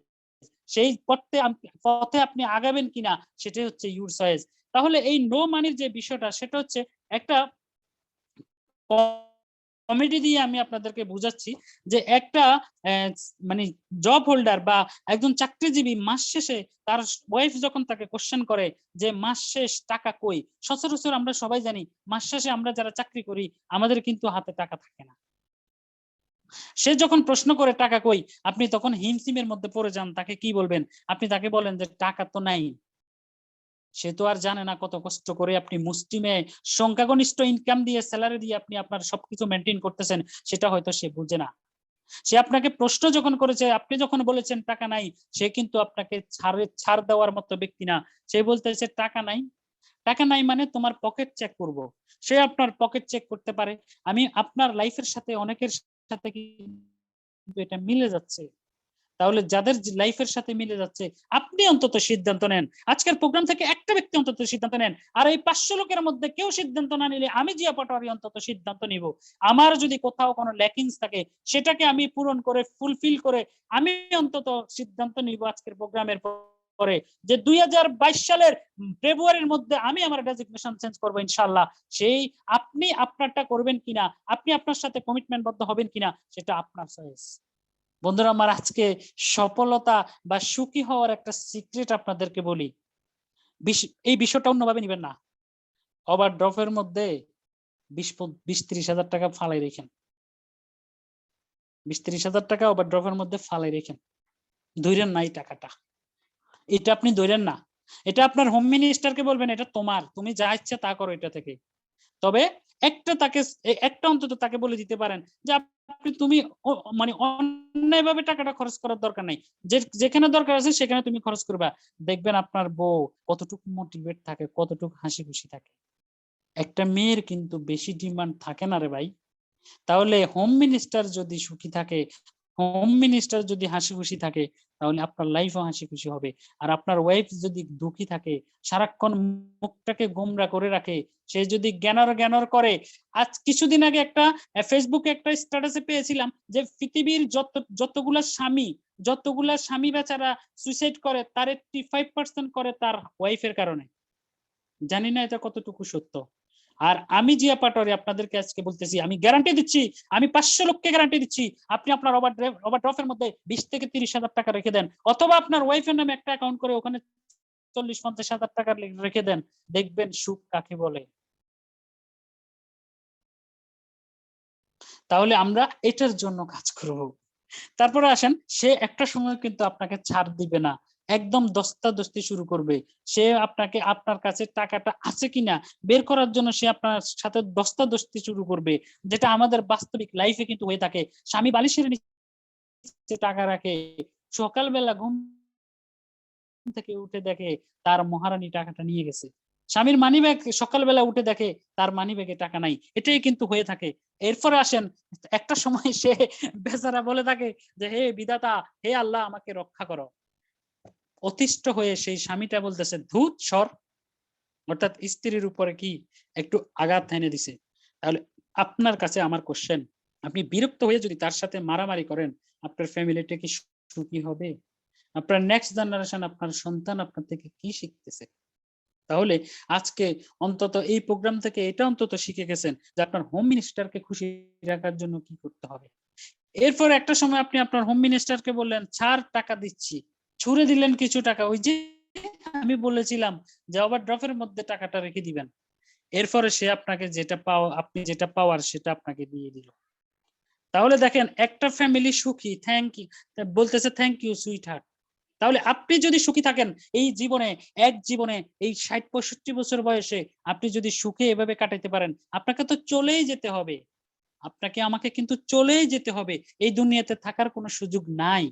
সেই পথে আপনি আগাবেন কিনা সেটাই হচ্ছে ইউর চয়েস। তাহলে এই নো মানির যে বিষয়টা সেটা হচ্ছে একটা কমেডি দিয়ে আমি আপনাদেরকে বুঝাচ্ছি যে একটা মানে জব হোল্ডার বা একজন চাকরিজীবী মাস শেষে তার ওয়াইফ যখন তাকে কোশ্চেন করে যে মাস শেষ টাকা কই, সচরাচর আমরা সবাই জানি মাস শেষে আমরা যারা চাকরি করি আমাদের কিন্তু হাতে টাকা থাকে না। সে যখন প্রশ্ন করে টাকা কই, আপনি তখন হিমশিমের মধ্যে পড়ে যান। তাকে কি বলবেন? আপনি তাকে বলেন যে টাকা তো নাই। সে তো আর জানে না কত কষ্ট করে আপনি মুষ্টিমে সংখ্যাগরিষ্ঠ ইনকাম দিয়ে স্যালারি দিয়ে আপনি আপনার সবকিছু মেনটেন করতেছেন, সেটা হয়তো সে বুঝে না। সে আপনাকে প্রশ্ন যখন করেছে, আপনি যখন বলেছেন টাকা নাই, সে কিন্তু আপনাকে ছাড় দেওয়ার মতো ব্যক্তি না। সে বলতেছে টাকা নাই, টাকা নাই মানে তোমার পকেট চেক করব। সে আপনার পকেট চেক করতে পারে। আমি আপনার লাইফের সাথে অনেকের সাথে কিন্তু এটা মিলে যাচ্ছে। তাহলে যাদের লাইফের সাথে মিলে যাচ্ছে, আপনি অন্তত সিদ্ধান্ত নেন। আজকের প্রোগ্রাম থেকে একটা ব্যক্তি অন্তত সিদ্ধান্ত নেন। আর এই 500 লোকের মধ্যে কেউ সিদ্ধান্ত না নিলে আমি জিয়া পাটোয়ারি অন্তত সিদ্ধান্ত নিব। আমার যদি কোথাও কোনো ল্যাকিংস থাকে সেটাকে আমি পূরণ করে ফুলফিল করে আমি অন্তত সিদ্ধান্ত নিব আজকের প্রোগ্রামের পরে যে 2022 সালের ফেব্রুয়ারির মধ্যে আমি আমার ডেজিগনেশন চেঞ্জ করবো ইনশাআল্লাহ। সেই আপনি আপনারটা করবেন কিনা, আপনি আপনার সাথে কমিটমেন্টবদ্ধ হবেন কিনা, সেটা আপনার চয়েস। বন্ধুরা আমার, আজকে সফলতা বা সুখী হওয়ার একটা সিক্রেট আপনাদেরকে বলি। এই বিষয়টা অন্যভাবে নিবেন না। ওভারড্রাফের মধ্যে 20-30 হাজার টাকা ফালাই রেখেন। 20-30 হাজার টাকা ওভারড্রাফের মধ্যে ফালাই রেখেন। ধইরেন না এই টাকাটা, এটা আপনি ধইরেন না। এটা আপনার হোম মিনিস্টারকে বলবেন এটা তোমার, তুমি যা ইচ্ছা তা করো এটা থেকে। তবে একটা অন্তত তাকে বলে দিতে পারেন যে তুমি মানে অন্যায়ভাবে টাকাটা খরচ করার দরকার নাই, যেখানে দরকার আছে সেখানে তুমি খরচ করবা। দেখবেন আপনার বউ কতটুকু মোটিভেট থাকে, কতটুকু হাসি খুশি থাকে। একটা মেয়ের কিন্তু বেশি ডিমান্ড থাকে না রে ভাই। তাহলে হোম মিনিস্টার যদি সুখী থাকে, হোম মিনিস্টার যদি হাসি খুশি থাকে, তাহলে আপনার লাইফও হাসি খুশি হবে। আর আপনার ওয়াইফ যদি দুঃখী থাকে, সারাক্ষণ মুখটাকে গোমরা করে রাখে, সে যদি জ্ঞানর করে। আজ কিছুদিন আগে একটা ফেসবুকে একটা স্ট্যাটাসে পেয়েছিলাম যে পৃথিবীর যতগুলা স্বামী বেচারা সুইসাইড করে তার 85% করে তার ওয়াইফের কারণে। জানি না এটা কতটুকু সত্য। আর আমি জিয়া পাটোয়ারি আপনাদেরকে আজকে বলতেছি, আমি গ্যারান্টি দিচ্ছি, আমি 500 লোককে গ্যারান্টি দিচ্ছি, আপনি আপনার ওভারড্রাফের মধ্যে 20-30 হাজার টাকা রেখে দেন, অথবা আপনার ওয়াইফের নামে একটা অ্যাকাউন্ট করে ওখানে 40-50 হাজার টাকা রেখে দেন, দেখবেন সুখ কাকে বলে। তাহলে আমরা এটার জন্য কাজ করব। তারপরে আসেন, সে একটা সময় কিন্তু আপনাকে ছাড় দিবে না, একদম দস্তাদস্তি শুরু করবে। সে আপনাকে আপনার কাছে টাকাটা আছে কিনা বের করার জন্য সে আপনার সাথে দস্তাদস্তি শুরু করবে, যেটা আমাদের বাস্তবিক লাইফে কিন্তু হয়ে থাকে। স্বামী বালিশের নিচে টাকা রাখে, সকালবেলা ঘুম থেকে উঠে দেখে তার মহারানী টাকাটা নিয়ে গেছে। স্বামীর মানিব্যাগ সকালবেলা উঠে দেখে তার মানিব্যাগে টাকা নাই। এটাই কিন্তু হয়ে থাকে। এরপরে আসেন, একটা সময় সে বেচারা বলে থাকে যে হে বিধাতা, হে আল্লাহ আমাকে রক্ষা করো। অতিষ্ঠ হয়ে সেই স্বামীটা বলতেছে ধুত সর, অর্থাৎ স্ত্রীর উপরে কি একটু আঘাত এনে দিছে। তাহলে আপনার কাছে আমার কোশ্চেন, আপনি বিরক্ত হয়ে যদি তার সাথে মারামারি করেন, আপনার ফ্যামিলিটা কি সুখী হবে? আপনার নেক্সট জেনারেশন, আপনার সন্তান আপনার থেকে কি শিখতেছে? তাহলে আজকে অন্তত এই প্রোগ্রাম থেকে এটা অন্তত শিখে গেছেন যে আপনার হোম মিনিস্টারকে খুশি রাখার জন্য কি করতে হবে। এরপর একটা সময় আপনি আপনার হোম মিনিস্টারকে বললেন ছাড় টাকা দিচ্ছি, ছুড়ে দিলেন কিছু টাকা, ওই যে আমি বলেছিলাম যে ওভারড্রাফের মধ্যে টাকাটা রেখে দিবেন। এরপরে সে আপনাকে আপনি যেটা পাওয়ার সেটা আপনাকে দিয়ে দিল। তাহলে দেখেন একটা ফ্যামিলি সুখী, বলতেছে থ্যাংক ইউ সুইট হার্ট। তাহলে আপনি যদি সুখী থাকেন এই জীবনে, এক জীবনে এই 60-65 বছর বয়সে আপনি যদি সুখে এভাবে কাটাইতে পারেন, আপনাকে তো চলেই যেতে হবে। আপনাকে আমাকে কিন্তু চলেই যেতে হবে, এই দুনিয়াতে থাকার কোনো সুযোগ নাই।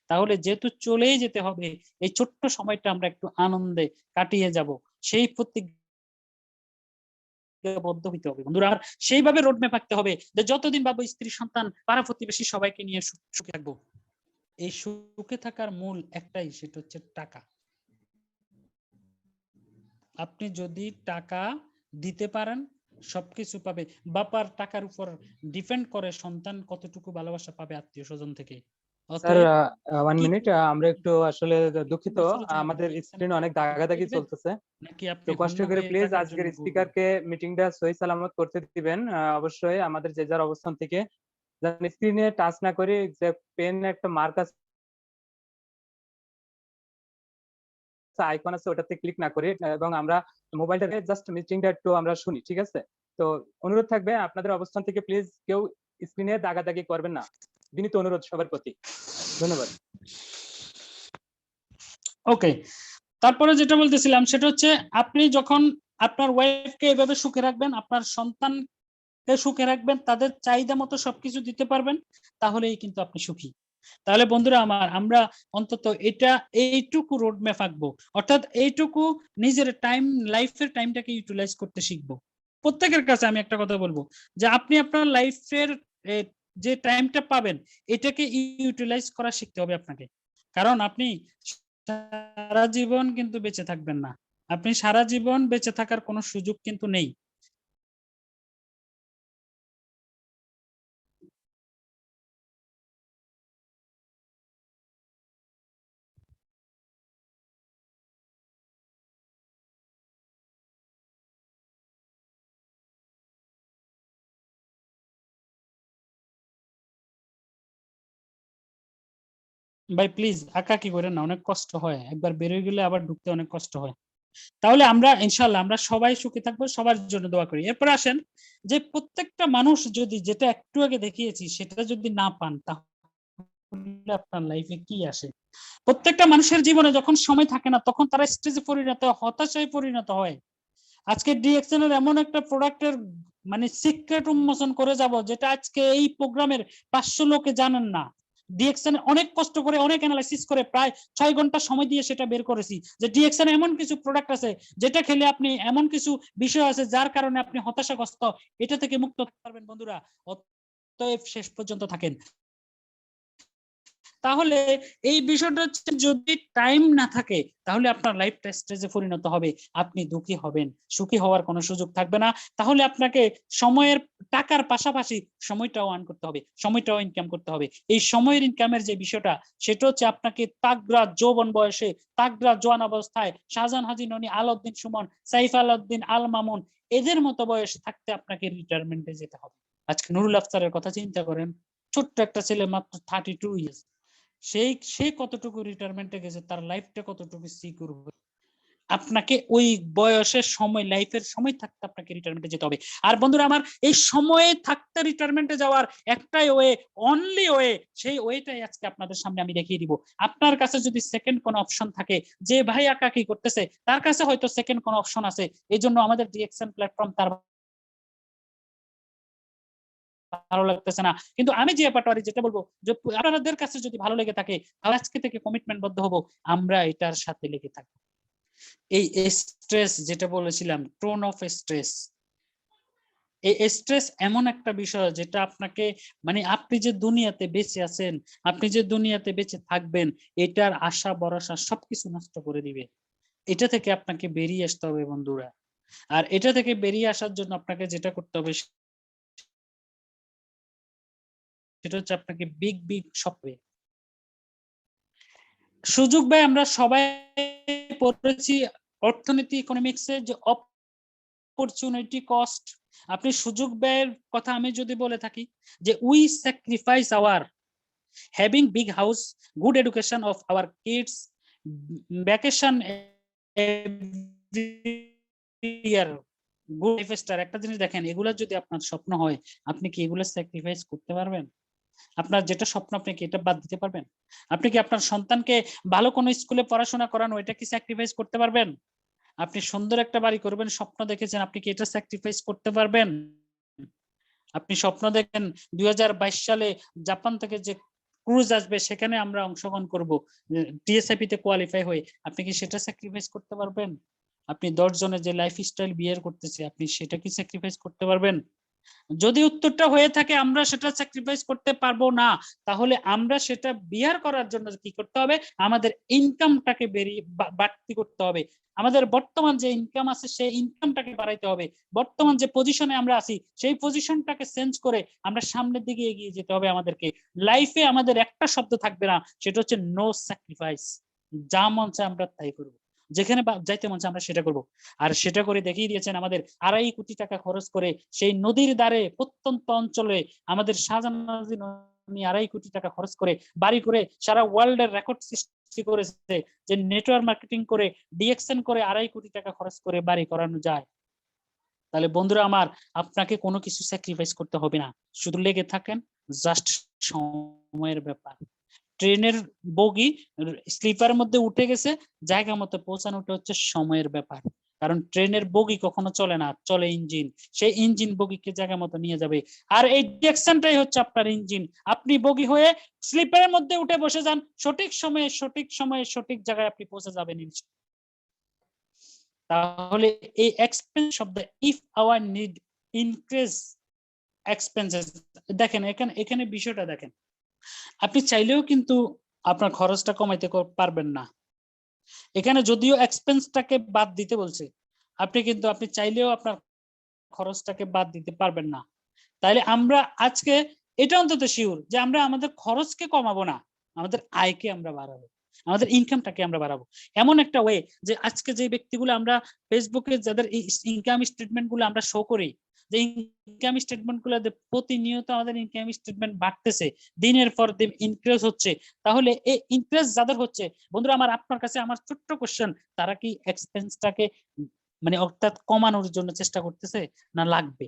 তাহলে যেহেতু চলেই যেতে হবে, এই ছোট্ট সময়টা আমরা একটু আনন্দে কাটিয়ে যাব, সেই প্রতিজ্ঞাবদ্ধ হইতে হবে বন্ধুরা। আর সেইভাবে রোডম্যাপ আঁকতে হবে যে যতদিন বাবু স্ত্রী সন্তান পাড়া প্রতিবেশী সবাইকে নিয়ে সুখে থাকবো। এই সুখে থাকার মূল একটাই, সেটা হচ্ছে টাকা। আপনি যদি টাকা দিতে পারেন সবকিছু পাবে। বাপার টাকার উপর ডিপেন্ড করে সন্তান কতটুকু ভালোবাসা পাবে আত্মীয় স্বজন থেকে। স্যার অতএব 1 কি মিনিট, আমরা একটু আসলে দুঃখিত, বছরও চাইবো আমাদের DXN স্ক্রিনে অনেক দাগাদাগি দিবেন, চলতেছে। নাকি তো আপনি কষ্ট হন্য করে হয়ে প্লিজ টাকার আজকের জন্য করবেন? স্পিকারকে মিটিংটা সহি সালামত করতে দিবেন। অবশ্যই আমাদের যে যার অবস্থান থেকে স্ক্রিনে টাচ না করে, যে পেন একটা মার্ক আছে, আইকন আছে, ওটাতে ক্লিক না করে, এবং আমরা মোবাইলটাকে জাস্ট মিটিংটা একটু আমরা শুনি, ঠিক আছে? তো অনুরোধ থাকবে আপনাদের অবস্থান থেকে প্লিজ কেউ স্ক্রিনে দাগাদাগি করবেন না, বিনীত অনুরোধ সবার প্রতি। ধন্যবাদ। ওকে, তারপরে যেটা বলতেছিলাম সেটা হচ্ছে আপনি যখন আপনার ওয়াইফকে এভাবে সুখে রাখবেন, আপনার সন্তানকে সুখে রাখবেন, তাদের চাহিদা মতো সবকিছু দিতে পারবেন, তাহলেই কিন্তু আপনি সুখী। তাহলে বন্ধুরা আমার, আমরা অন্তত এইটুকু রোড ম্যাপ আঁকবো, অর্থাৎ এইটুকু নিজের লাইফের টাইমটাকে ইউটিলাইজ করতে শিখবো। প্রত্যেকের কাছে আমি একটা কথা বলবো যে আপনি আপনার লাইফের যে টাইমটা পাবেন এটাকে ইউটিলাইজ করা শিখতে হবে আপনাকে। কারণ আপনি সারা জীবন কিন্তু বেঁচে থাকবেন না, আপনি সারা জীবন বেঁচে থাকার কোনো সুযোগ কিন্তু নেই। ভাই প্লিজ আঁকাকি করেন না, অনেক কষ্ট হয়, একবার বেরোয় গেলে আবার ঢুকতে অনেক কষ্ট হয়। তাহলে আমরা ইনশাল্লাহ আমরা সবাই সুখী থাকবো, সবার জন্য দোয়া করি। এরপর আসেন যে প্রত্যেকটা মানুষ যদি যেটা একটু আগে দেখিয়েছি সেটা যদি না পান তাহলে আপনার লাইফে কি আসে? প্রত্যেকটা মানুষের জীবনে যখন সময় থাকে না তখন তারা স্ট্রেসে পরিণত হয়, হতাশায় পরিণত হয়। আজকে ডিএক্সএন এর এমন একটা প্রোডাক্টের মানে সিক্রেট উন্মোচন করে যাব যেটা আজকে এই প্রোগ্রামের 500 লোকে জানেন না। ডিএক্সএন অনেক কষ্ট করে, অনেক অ্যানালাইসিস করে প্রায় 6 ঘন্টা সময় দিয়ে সেটা বের করেছি যে ডিএক্সএন এমন কিছু প্রোডাক্ট আছে যেটা খেলে আপনি এমন কিছু বিষয় আছে যার কারণে আপনি হতাশাগ্রস্ত, এটা থেকে মুক্ত থাকতে পারবেন। বন্ধুরা অতএব শেষ পর্যন্ত থাকেন। তাহলে এই বিষয়টা হচ্ছে যদি টাইম না থাকে তাহলে আপনার লাইফটা স্ট্রেসে পরিণত হবে, আপনি দুঃখী হবেন, সুখী হওয়ার কোনো সুযোগ থাকবে না। তাহলে আপনাকে সময়ের টাকার পাশাপাশি সময়টাও আর্ন করতে হবে, সময়টাও ইনকাম করতে হবে। এই সময়ের ইনকামের যে বিষয়টা সেটা হচ্ছে আপনাকে তাগড়া যৌবন বয়সে, তাগড়া জোয়ান অবস্থায় শাহজাহান হাজী ননি, আলাউদ্দিন সুমন, সাইফ আলাউদ্দিন আল মামুন এদের মতো বয়সে থাকতে আপনাকে রিটায়ারমেন্টে যেতে হবে। আজকে নুরুল আফসারের কথা চিন্তা করেন, ছোট্ট একটা ছেলে, মাত্র 32 ইয়ার্স, সে কতটুকু রিটায়ারমেন্টে গেছে, তার লাইফটা কতটুকু সিকিউর হবে। আপনাকে ওই বয়সের সময়, লাইফের সময় থাকতে আপনাকে রিটায়ারমেন্টে যেতে হবে। আর বন্ধুরা আমার, এই সময়ে থাকতে রিটায়ারমেন্টে যাওয়ার একটাই ওয়ে, অনলি ওয়ে, সেই ওয়েটাই আজকে আপনাদের সামনে আমি দেখিয়ে দিব। আপনার কাছে যদি সেকেন্ড কোন অপশন থাকে, যে ভাই একা কি করতেছে তার কাছে হয়তো সেকেন্ড কোন অপশন আছে, এই জন্য আমাদের ডিএক্সএন প্ল্যাটফর্ম তার ভালো লাগতেছে না। কিন্তু আমি যে ব্যাপারটা যেটা বলবো যে আপনাদের কাছে যদি ভালো লেগে থাকে তাহলে আজকে থেকে কমিটমেন্টবদ্ধ হব, আমরা এটার সাথে লেগে থাকবো। এই স্ট্রেস যেটা বলেছিলাম, টোন অফ স্ট্রেস, এই স্ট্রেস এমন একটা বিষয় যেটা আপনাকে মানে আপনি যে দুনিয়াতে বেঁচে আছেন, আপনি যে দুনিয়াতে বেঁচে থাকবেন, এটার আশা ভরসা সবকিছু নষ্ট করে দিবে। এটা থেকে আপনাকে বেরিয়ে আসতে হবে বন্ধুরা। আর এটা থেকে বেরিয়ে আসার জন্য আপনাকে যেটা করতে হবে সেটা হচ্ছে আপনাকে বিগ বিগ স্বপ্নে সুযোগ। ভাই আমরা সবাই পড়েছি অর্থনীতি, ইকোনমিক্সে, যে অপরচুনিটি কস্ট। আপনি সুযোগ ব্যয়ের কথা আমি যদি বলে থাকি যে we sacrifice our having big house, good education of our kids, vacation year, good lifestyle. একটা জিনিস দেখেন, এগুলো যদি আপনার স্বপ্ন হয় আপনি কি এগুলো স্যাক্রিফাইস করতে পারবেন? আপনার যেটা স্বপ্ন আপনি কি এটা বাদ দিতে পারবেন? আপনি কি আপনার সন্তানকে ভালো কোনো স্কুলে পড়াশোনা করানো এটা কি স্যাক্রিফাইস করতে পারবেন? আপনি সুন্দর একটা বাড়ি করবেন স্বপ্ন দেখেছেন, আপনি কি এটা স্যাক্রিফাইস করতে পারবেন? আপনি স্বপ্ন দেখেন 2022 সালে জাপান থেকে যে ক্রুজ আসবে সেখানে আমরা অংশগ্রহণ করব, টিএসআইপি তে কোয়ালিফাই হয়ে, আপনি কি সেটা স্যাক্রিফাইস করতে পারবেন? আপনি 10 জনের যে লাইফস্টাইল বিয়ার করতেছে আপনি সেটা কি স্যাক্রিফাইস করতে পারবেন? যদি উত্তরটা হয়ে থাকে আমরা সেটা স্যাক্রিফাইস করতে পারবো না, তাহলে আমরা সেটা বিয়ার করার জন্য কি করতে হবে, আমাদের ইনকামটাকে বাড়তি করতে হবে। আমাদের বর্তমান যে ইনকাম আছে সেই ইনকামটাকে বাড়াইতে হবে। বর্তমান যে পজিশনে আমরা আছি সেই পজিশনটাকে চেঞ্জ করে আমরা সামনের দিকে এগিয়ে যেতে হবে। আমাদেরকে লাইফে আমাদের একটা শব্দ থাকবে না, সেটা হচ্ছে নো স্যাক্রিফাইস। যা মন চায় আমরা তাই করবো, যেখানে যাইতে মন চায় আমরা সেটা করব। আর সেটা করে দেখিয়ে দিয়েছেন আমাদের 2.5 কোটি টাকা খরচ করে সেই নদীর ধারে প্রত্যন্ত অঞ্চলে আমাদের শাহজাহান 2.5 কোটি টাকা খরচ করে বাড়ি করে সারা ওয়ার্ল্ডের রেকর্ড সৃষ্টি করেছে যে নেটওয়ার্ক মার্কেটিং করে ডিএক্সএন করে 2.5 কোটি টাকা খরচ করে বাড়ি করানো যায়। তাহলে বন্ধুরা আমার, আপনাকে কোনো কিছু স্যাক্রিফাইস করতে হবে না, শুধু লেগে থাকেন, জাস্ট সময়ের ব্যাপার। ট্রেনের বগি স্লিপারের মধ্যে উঠে গেছে, জায়গা মতো পৌঁছানোটা হচ্ছে সময়ের ব্যাপার। কারণ ট্রেনের বগি কখনো চলে না, চলে ইঞ্জিন। সেই ইঞ্জিন বগিকে জায়গা মতো নিয়ে যাবে, আর এই ডিরেকশনটাই হচ্ছে আপনার ইঞ্জিন। আপনি বগি হয়ে স্লিপারের মধ্যে উঠে বসে যান, সঠিক সময়ে সঠিক জায়গায় আপনি পৌঁছে যাবেন। তাহলে এই এক্সপেন্স শব্দ, if our need increase expenses, দেখেন এখানে বিষয়টা দেখেন, আপনি চাইলেও কিন্তু আপনার খরচটা কমাইতে পারবেন না। এখানে যদিও এক্সপেন্সটাকে বাদ দিতে বলছে, আপনি চাইলেও আপনার খরচটাকে বাদ দিতে পারবেন না। তাইলে আমরা আজকে এটা অন্তত শিওর যে আমরা আমাদের খরচকে কমাবো না, আমাদের আয়কে আমরা বাড়াবো, আমাদের ইনকামটাকে আমরা বাড়াবো। এমন একটা ওয়ে যে আজকে যে ব্যক্তিগুলো আমরা ফেসবুকে যাদের ইনকাম স্টেটমেন্ট গুলো আমরা শো করি, যে ইনকাম স্টেটমেন্ট গুলো প্রতিনিয়ত আমাদের ইনকাম স্টেটমেন্ট বাড়তেছে, দিনের পর দিন ইনক্রিজ হচ্ছে, তাহলে এই ইনক্রিজ যাদের হচ্ছে, বন্ধুরা আমার, আপনার কাছে আমার ছোট্ট কোশ্চেন, তারা কি এক্সপেন্সটাকে মানে অর্থাৎ কমানোর জন্য চেষ্টা করতেছে না লাগবে?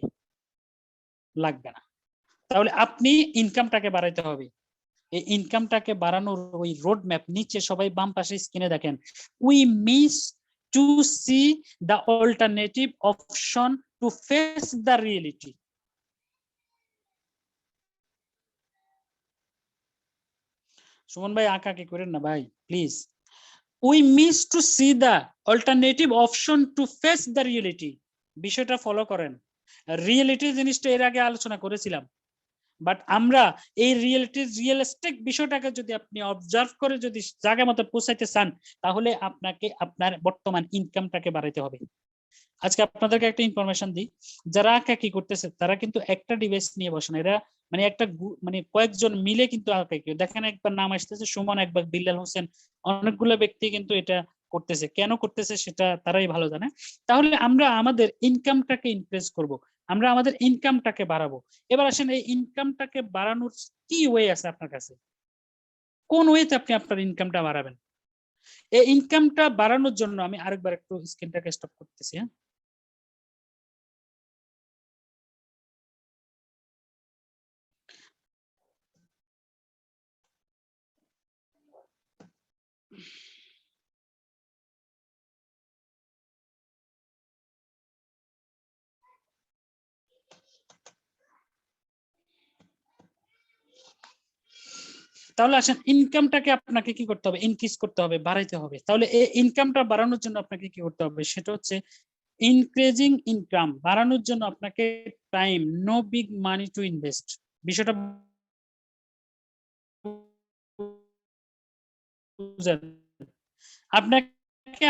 লাগবে না। তাহলে আপনি ইনকামটাকে বাড়াইতে হবে। এই ইনকামটাকে বাড়ানোর ওই রোড ম্যাপ নিচে সবাই বাম পাশে স্ক্রিনে দেখেন, we miss to see the alternative option to face the reality. Suman ভাই আঁকা কি করেন না ভাই please. We miss to see the alternative option to face the reality. বিষয়টা ফলো করেন। রিয়েলিটি জিনিসটা এর আগে আলোচনা করেছিলাম, বাট আমরা এই রিয়েলিস্টিক বিষয়টাকে যদি আপনি অবজার্ভ করে যদি জায়গা মতো পৌঁছাইতে চান, তাহলে আপনাকে আপনার বর্তমান ইনকামটাকে বাড়াইতে হবে। আজকে আপনাদেরকে একটা ইনফরমেশন দিই, যারা আঁকা কি করতেছে তারা কিন্তু একটা ডিভাইস নিয়ে বসে না, এরা মানে কয়েকজন মিলে কিন্তু আঁকা কি, দেখেন একবার নাম আসতেছে সুমন, একবার বিল্লাল হোসেন, অনেকগুলো ব্যক্তি কিন্তু এটা করতেছে। কেন করতেছে সেটা তারাই ভালো জানে। তাহলে আমরা আমাদের ইনকামটাকে ইনক্রিজ করব, আমরা আমাদের ইনকামটাকে বাড়াবো। এবার আসেন, এই ইনকামটাকে বাড়ানোর কি ওয়ে আছে আপনার কাছে? কোন ওয়েতে আপনি আপনার ইনকামটা বাড়াবেন? এই ইনকামটা বাড়ানোর জন্য আমি আরেকবার একটু স্ক্রিনটাকে স্টপ করতেছি। হ্যাঁ, তাহলে আসেন, ইনকামটাকে আপনাকে কি করতে হবে? ইনক্রিজ করতে হবে, বাড়াইতে হবে। তাহলে এই ইনকামটা বাড়ানোর জন্য আপনাকে কি করতে হবে? সেটা হচ্ছে ইনক্রিজিং ইনকাম বাড়ানোর জন্য আপনাকে time, no big money to invest. বিষয়টা আপনাকে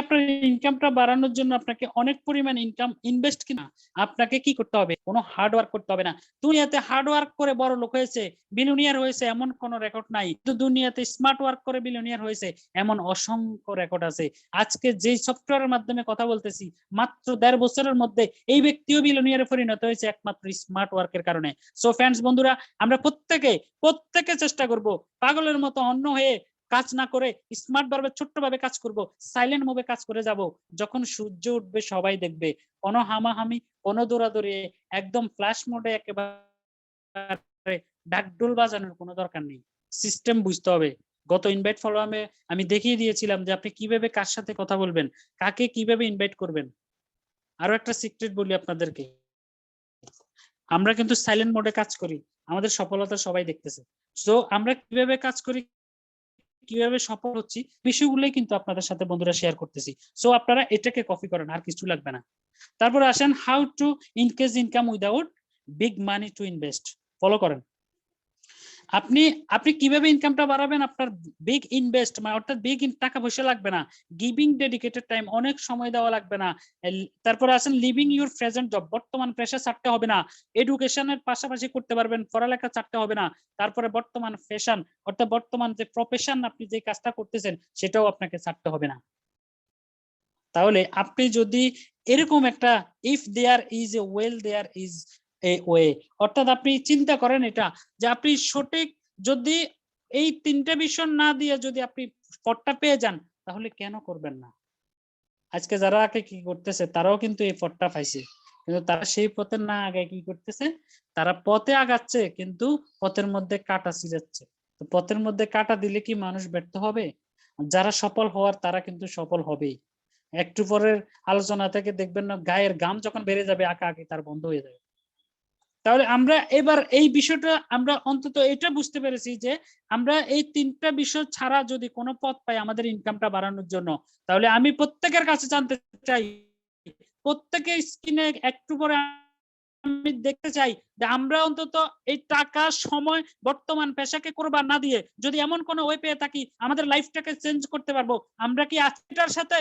আপনার ইনকামটা বাড়ানোর জন্য আপনাকে অনেক পরিমাণ ইনকাম ইনভেস্ট কিনা আপনাকে কি করতে হবে? কোনো হার্ড ওয়ার্ক করতে হবে না। দুনিয়াতে হার্ড ওয়ার্ক করে বড় লোক হয়েছে, বিলিয়নিয়ার হয়েছে এমন কোনো রেকর্ড নাই। কিন্তু দুনিয়াতে স্মার্ট ওয়ার্ক করে বিলিয়নিয়ার হয়েছে এমন অসংখ্য রেকর্ড আছে। আজকে যেই সফটওয়্যারের মাধ্যমে কথা বলতেছি, মাত্র 1.5 বছরের মধ্যে এই ব্যক্তিও বিলিয়নিয়ারে পরিণত হয়েছে একমাত্র স্মার্ট ওয়ার্কের কারণে। সো ফ্রেন্ডস, বন্ধুরা, আমরা প্রত্যেকে চেষ্টা করব পাগলের মতো অন্য হয়ে কাজ না করে স্মার্ট ভাবে ছোট্টভাবে কাজ করব, সাইলেন্ট মোডে কাজ করে যাব। যখন সূর্য উঠবে সবাই দেখবে, কোনো হামাহামি, কোনো দৌড়াদৌড়ি, একদম ফ্ল্যাশ মোডে একেবারে ডাকডোল বাজানোর কোনো দরকার নেই। সিস্টেম বুঝতে হবে। গত ইনভাইট ফলোয়ামে আমি দেখিয়ে দিয়েছিলাম যে আপনি কিভাবে কার সাথে কথা বলবেন, কাকে কিভাবে ইনভাইট করবেন। আরো একটা সিক্রেট বলি আপনাদেরকে, আমরা কিন্তু সাইলেন্ট মোডে কাজ করি, আমাদের সফলতা সবাই দেখতেছে। তো আমরা কিভাবে কাজ করি, কিভাবে সফল হচ্ছি, বিষয়গুলোই কিন্তু আপনাদের সাথে বন্ধুরা শেয়ার করতেছি। সো আপনারা এটাকে কপি করেন, আর কিছু লাগবে না। তারপরে আসেন, how to increase income without big money to invest. Follow করেন। আপনি আপনি কিভাবে ইনকামটা বাড়াবেন? আপনার বিগ ইনভেস্ট মানে অর্থাৎ বিগ টাকা পয়সা লাগবে না, গিভিং ডেডিকেটেড টাইম, অনেক সময় দেওয়া লাগবে না। তারপরে আছেন লিভিং ইউর প্রেজেন্ট জব, বর্তমান পেশা ছাড়তে হবে না, এডুকেশনের পাশাপাশি করতে পারবেন, পড়ালেখা ছাড়তে হবে না। তারপরে বর্তমান ফ্যাশন অর্থাৎ বর্তমান যে প্রফেশন আপনি যে কাজটা করতেছেন সেটাও আপনাকে ছাড়তে হবে না। তাহলে আপনি যদি এরকম একটা if there is a well there is a way, অর্থাৎ আপনি চিন্তা করেন এটা যে আপনি সঠিক যদি এই তিনটা বিষয় না দিয়ে যদি আপনি পথটা পেয়ে যান তাহলে কেন করবেন না? আজকে যারা আগে কি করতেছে তারাও কিন্তু এই পথটা পাইছে, কিন্তু তারা সেই পথে না আগে কি করতেছে, তারা পথে আগাচ্ছে কিন্তু পথের মধ্যে কাঁটা ছিঁড়াচ্ছে। তো পথের মধ্যে কাঁটা দিলে কি মানুষ ব্যর্থ হবে? যারা সফল হওয়ার তারা কিন্তু সফল হবেই। একটু পরের আলোচনা থেকে দেখবেন না গায়ের ঘাম যখন বেড়ে যাবে আঁকা আঁকি তার বন্ধ হয়ে যাবে। তাহলে আমরা এবার এই বিষয়টা আমরা অন্তত এটা বুঝতে পেরেছি যে আমরা এই তিনটা বিষয় ছাড়া যদি কোনো পথ পাই আমাদের ইনকামটা বাড়ানোর জন্য, তাহলে আমি প্রত্যেকের কাছে জানতে চাই, প্রত্যেকের স্ক্রিনে একটু পরে আমি দেখতে চাই যে আমরা অন্তত এই টাকা সময় বর্তমান পেশাকে কোরবান না দিয়ে যদি এমন কোনো ওয়ে পেয়ে থাকি আমাদের লাইফটাকে চেঞ্জ করতে পারবো। আমরা কি আছি এটার সাথে?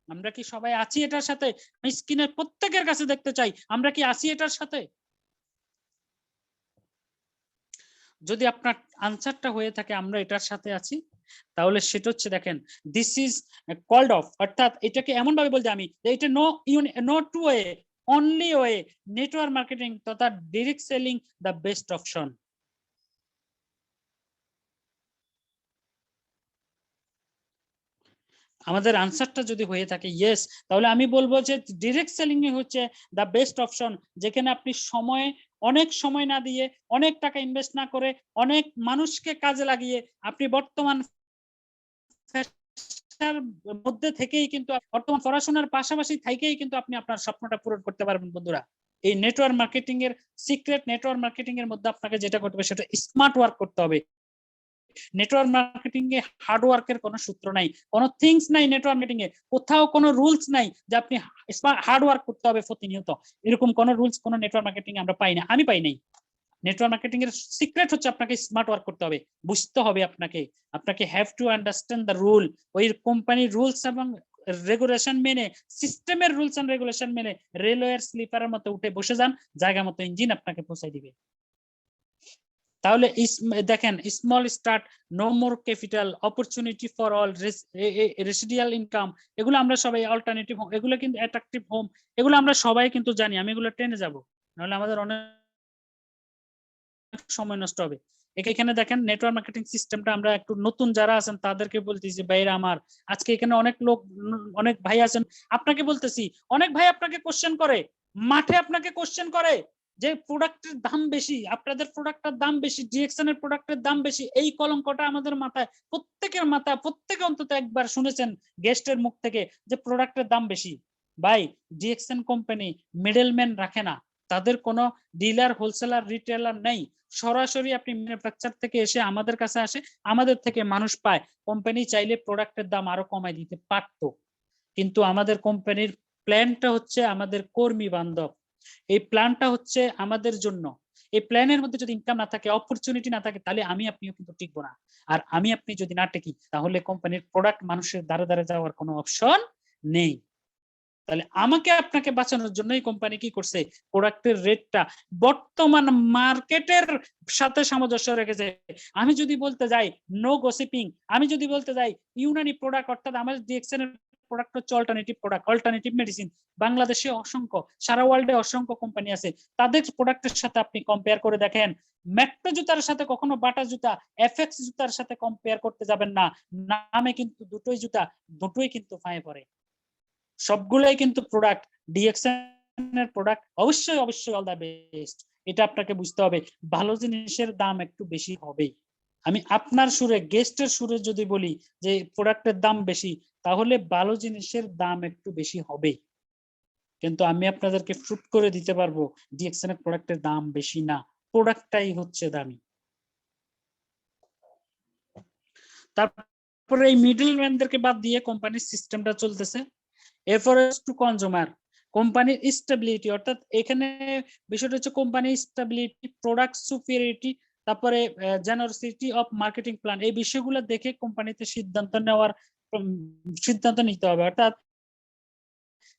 আমরা কি সবাই আছি এটার সাথে? আমি স্ক্রিনে প্রত্যেকের কাছে দেখতে চাই আমরা কি আছি এটার সাথে? যদি আপনার আনসারটা হয়ে থাকে আমরা এটার সাথে আছি, তাহলে সেটা হচ্ছে দেখেন দিস ইজ কল্ড অফ, অর্থাৎ এটাকে এমন ভাবে বলতে আমি যে এটা no two way, only way, network marketing তথা direct selling the best option. আমাদের আনসারটা যদি হয়ে থাকে ইয়েস, তাহলে আমি বলবো যে ডাইরেক্ট সেলিং এ হচ্ছে দা বেস্ট অপশন, যেখানে আপনি সময় অনেক সময় না দিয়ে অনেক টাকা ইনভেস্ট না করে অনেক মানুষকে কাজে লাগিয়ে আপনি বর্তমান মধ্যে থেকেই কিন্তু বর্তমান পড়াশোনার পাশাপাশি থেকেই কিন্তু আপনি আপনার স্বপ্নটা পূরণ করতে পারবেন। বন্ধুরা, এই নেটওয়ার্ক মার্কেটিং এর সিক্রেট, নেটওয়ার্ক মার্কেটিং এর মধ্যে আপনাকে যেটা করতে হবে সেটা স্মার্ট ওয়ার্ক করতে হবে। নেটওয়ার্ক মার্কেটিং এ হার্ড ওয়ার্কের কোনো সূত্র নাই, কোনো থিংস নাই। নেটওয়ার্ক মার্কেটিং এ কোথাও কোনো রুলস নাই যে আপনি হার্ড ওয়ার্ক করতে হবে প্রতিনিয়ত, এরকম কোনো রুলস কোনো নেটওয়ার্ক মার্কেটিং আমরা পাই না, আমি পাই নাই। নেটওয়ার্ক মার্কেটিং এর সিক্রেট হচ্ছে আপনাকে স্মার্ট ওয়ার্ক করতে হবে, বুঝতে হবে আপনাকে, আপনাকে have to understand the rule, ওই কোম্পানির রুলস এবং রেগুলেশন মেনে, সিস্টেমের রুলস এন্ড রেগুলেশন মেনে রেলওয়ের স্লিপারের মতো উঠে বসে যান, জায়গা মতো ইঞ্জিন আপনাকে পৌঁছাই দিবে। তাহলে দেখেন small start, no more capital, opportunity for all, residual income, এগুলো আমরা সবাই, অল্টারনেটিভ হোম, এগুলো কিন্তু অ্যাট্রাকটিভ হোম, এগুলো আমরা সবাই কিন্তু জানি। আমি এগুলো টেনে যাব, নাহলে আমাদের অনেক সময় নষ্ট হবে। এখানে দেখেন নেটওয়ার্ক মার্কেটিং সিস্টেমটা আমরা একটু নতুন যারা আছেন তাদেরকে বলতেছি ভাইরা আমার, আজকে এখানে অনেক লোক, অনেক ভাই আছেন, আপনাকে বলতেছি অনেক ভাই আপনাকে কোশ্চেন করে, মাঠে আপনাকে কোশ্চেন করে যে প্রোডাক্টের দাম বেশি, আপনাদের প্রোডাক্টের দাম বেশি, ডিএক্সএন এর প্রোডাক্টের দাম বেশি, এই কলঙ্কটা আমাদের মাথায়, প্রত্যেকের মাথায়, প্রত্যেকে অন্তত একবার শুনেছেন গেস্টের মুখ থেকে যে প্রোডাক্টের দাম বেশি। ভাই, ডিএক্সএন কোম্পানি মিডলম্যান রাখে না, তাদের কোনো ডিলার, হোলসেলার, রিটেলার নেই, সরাসরি আপনি ম্যানুফ্যাকচার থেকে এসে আমাদের কাছে আসে, আমাদের থেকে মানুষ পায়। কোম্পানি চাইলে প্রোডাক্টের দাম আরো কমাই দিতে পারতো, কিন্তু আমাদের কোম্পানির প্ল্যানটা হচ্ছে আমাদের কর্মী বান্ধব, এই প্ল্যানটা হচ্ছে আমাদের জন্য। এই প্ল্যানের মধ্যে যদি ইনকাম না থাকে, অপরচুনিটি না থাকে, তাহলে আমি আপনিও কিন্তু টিকবো না। আর আমি আপনি যদি না টিকি তাহলে কোম্পানির প্রোডাক্ট মানুষের দ্বারে দ্বারে যাওয়ার কোনো অপশন নেই। তাহলে আমাকে আপনাকে বাঁচানোর জন্যই কোম্পানি কি করছে, প্রোডাক্টের রেটটা বর্তমান মার্কেটের সাথে সামঞ্জস্য রেখেছে। আমি যদি বলতে যাই নো গসিপিং, আমি যদি বলতে যাই ইউনানি প্রোডাক্ট, অর্থাৎ আমাদের ডিএক্সএন এর প্রোডাক্ট হচ্ছে অল্টারনেটিভ প্রোডাক্ট, অল্টারনেটিভ মেডিসিন। বাংলাদেশে অসংখ্য, সারা ওয়ার্ল্ডে অসংখ্য কোম্পানি আছে, তাদের প্রোডাক্টের সাথে আপনি কম্পেয়ার করে দেখেন। মেট্রো জুতার সাথে কখনো বাটা জুতা, এফএক্স জুতার সাথে কম্পেয়ার করতে যাবেন না, নামে কিন্তু দুটোই জুতা, দুটোই কিন্তু পায়ে পড়ে, সবগুলোই কিন্তু প্রোডাক্ট, ডিএক্সএন এর প্রোডাক্ট অবশ্যই অবশ্যই অল দা বেস্ট, এটা আপনাকে বুঝতে হবে। ভালো জিনিসের দাম একটু বেশি হবেই। আমি আপনার সুরে, গেস্টের সুরে যদি বলি যে প্রোডাক্টের দাম বেশি, তাহলে ভালো জিনিসের দাম একটু বেশি হবেই, কিন্তু আমি আপনাদেরকে প্রুফ করে দিতে পারবো ডিএক্সএন এর প্রোডাক্টের দাম বেশি না, প্রোডাক্টটাই হচ্ছে দামি। তারপরে এই মিডল ম্যানদেরকে বাদ দিয়ে কোম্পানির সিস্টেমটা চলতেছে এফআরএস টু কনজিউমার, কোম্পানির স্টেবিলিটি, অর্থাৎ এখানে বিষয়টা হচ্ছে কোম্পানির স্টেবিলিটি, প্রোডাক্ট সুপিরিয়রিটি, তারপরে জেনারসিটি অফ মার্কেটিং প্ল্যান, এই বিষয়গুলো দেখে কোম্পানিতে সিদ্ধান্ত নিতে হবে। অর্থাৎ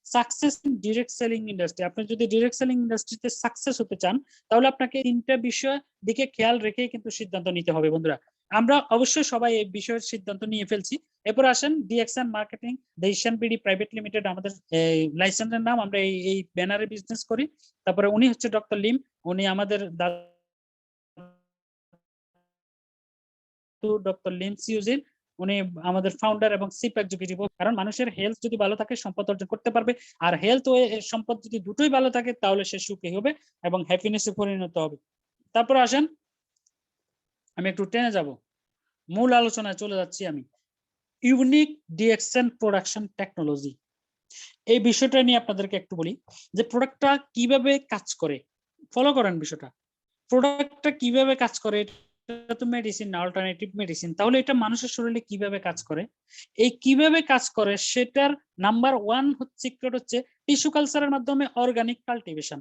success in direct selling industry, আপনি যদি ডিরেক্ট সেলিং ইন্ডাস্ট্রিতে সাকসেস হতে চান তাহলে আপনাকে তিনটা বিষয় দিকে খেয়াল রেখে কিন্তু সিদ্ধান্ত নিতে হবে বন্ধুরা। আমরা অবশ্যই সবাই এই বিষয়ের সিদ্ধান্ত নিয়ে ফেলছি। এরপর আসেন DXN marketing Deshian BD private limited, আমাদের লাইসেন্সের নাম, আমরা এই ব্যানারে বিজনেস করি। তারপরে উনি হচ্ছে ডক্টর লিম, উনি আমাদের ডক্টর লিম সিউজিন, উনি আমাদের ফাউন্ডার এবং চিফ এক্সিকিউটিভ। কারণ মানুষের হেলথ যদি ভালো থাকে সম্পদ অর্জন করতে পারবে, আর হেলথ ও সম্পদ যদি দুটোই ভালো থাকে তাহলে সে সুখী হবে এবং হ্যাপিনেসে পরিণত হবে। তারপর আসেন আমি একটু টেনে যাব, মূল আলোচনায় চলে যাচ্ছি আমি। ইউনিক ডিএক্সএন প্রোডাকশন টেকনোলজি, এই বিষয়টা নিয়ে আপনাদেরকে একটু বলি যে প্রোডাক্টটা কিভাবে কাজ করে। ফলো করেন বিষয়টা, প্রোডাক্টটা কিভাবে কাজ করে। এটা তো মেডিসিন না, অল্টারনেটিভ মেডিসিন, তাহলে এটা মানুষের শরীরে কিভাবে কাজ করে। এই কিভাবে কাজ করে সেটার নাম্বার 1 সিক্রেট হচ্ছে টিস্যু কালচারের মাধ্যমে অর্গানিক কাল্টিভেশন।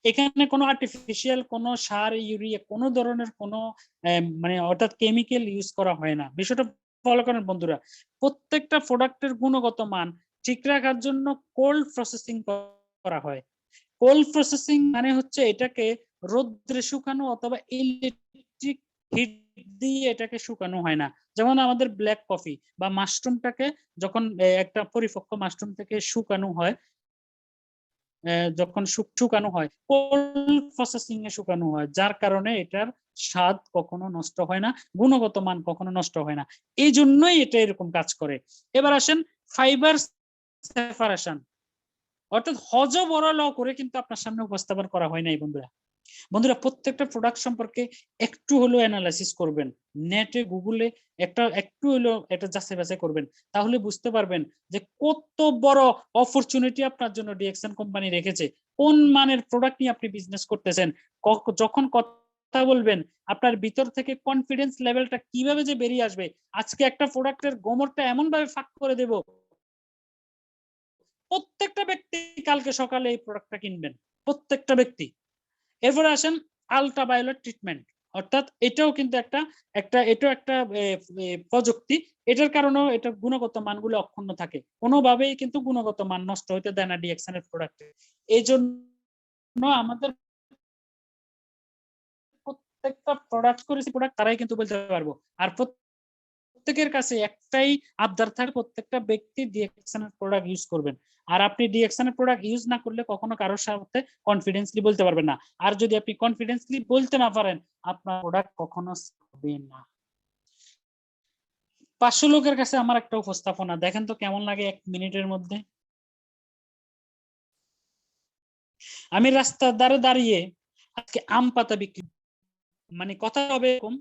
এখানে কোনো আর্টিফিশিয়াল কোনো সার, ইউরিয়া, কোনো ধরনের কোনো মানে অর্থাৎ কেমিক্যাল ইউজ করা হয় না। বিষয়টা ফলো করেন বন্ধুরা। প্রত্যেকটা প্রোডাক্টের গুণগত মান ঠিক রাখার জন্য কোল্ড প্রসেসিং করা হয়। কোল্ড প্রসেসিং মানে হচ্ছে এটাকে রোদ্রে শুকানো অথবা ইলেকট্রিক হিট দিয়ে এটাকে শুকানো হয় না। যেমন আমাদের ব্ল্যাক কফি বা মাশরুমটাকে যখন একটা পরিপক্ক মাশরুম থেকে শুকানো হয়, যখন শুকানো হয় কোল্ড প্রসেসিং এ শুকানো হয়, যার কারণে এটার স্বাদ কখনো নষ্ট হয় না, গুণগত মান কখনো নষ্ট হয় না। এই জন্যই এটা এরকম কাজ করে। এবার আসেন ফাইবার সেপারেশন, অর্থাৎ হজবরল করে কিন্তু আপনার সামনে উপস্থাপন করা হয় নাই বন্ধুরা। বন্ধুরা প্রত্যেকটা প্রোডাক্ট সম্পর্কে একটু হলো অ্যানালাইসিস করবেন, নেটে গুগলে একটু হলো এটা যাচাই বাছাই করবেন, তাহলে বুঝতে পারবেন যে কত বড় অপরচুনিটি আপনার জন্য ডিএক্সএন কোম্পানি রেখেছে। কোন মানের প্রোডাক্ট নিয়ে আপনি বিজনেস করতেছেন, যখন কথা বলবেন আপনার ভিতর থেকে কনফিডেন্স লেভেলটা কিভাবে যে বেরিয়ে আসবে। আজকে একটা প্রোডাক্টের গোমরটা এমন ভাবে ফাঁক করে দেব, প্রত্যেকটা ব্যক্তি কালকে সকালে এই প্রোডাক্টটা কিনবেন, প্রত্যেকটা ব্যক্তি। এরপরে আসেন আলট্রাভায়োলেট ট্রিটমেন্ট, অর্থাৎ এটাও কিন্তু এটাও একটা প্রযুক্তি। এটার কারণেও এটা গুণগত মানগুলো অক্ষুণ্ণ থাকে, কোনোভাবেই কিন্তু গুণগত মান নষ্ট হতে দেয় না ডিএক্সএন এর প্রোডাক্টে। এই জন্য আমাদের প্রত্যেকটা প্রোডাক্ট করেছি প্রোডাক্ট তারাই কিন্তু বলতে পারবো। আর প্রত্যেকের কাছে একটাই আবদার থাকে, প্রত্যেকটা ব্যক্তি ডিএক্সএন এর প্রোডাক্ট ইউজ করবেন। আর আপনি ডিএক্সএন এর প্রোডাক্ট ইউজ না করলে কখনো কারোর সাথে কনফিডেন্সলি বলতে পারবেন না। আর যদি আপনি কনফিডেন্সলি বলতে না পারেন আপনার প্রোডাক্ট কখনো হবে না। 500 লোকের কাছে আমার একটা উপস্থাপনা, দেখেন তো কেমন লাগে 1 মিনিটের মধ্যে। আমি রাস্তার ধারে দাঁড়িয়ে আজকে আম পাতা বিক্রি, মানে কথা হবে এরকম,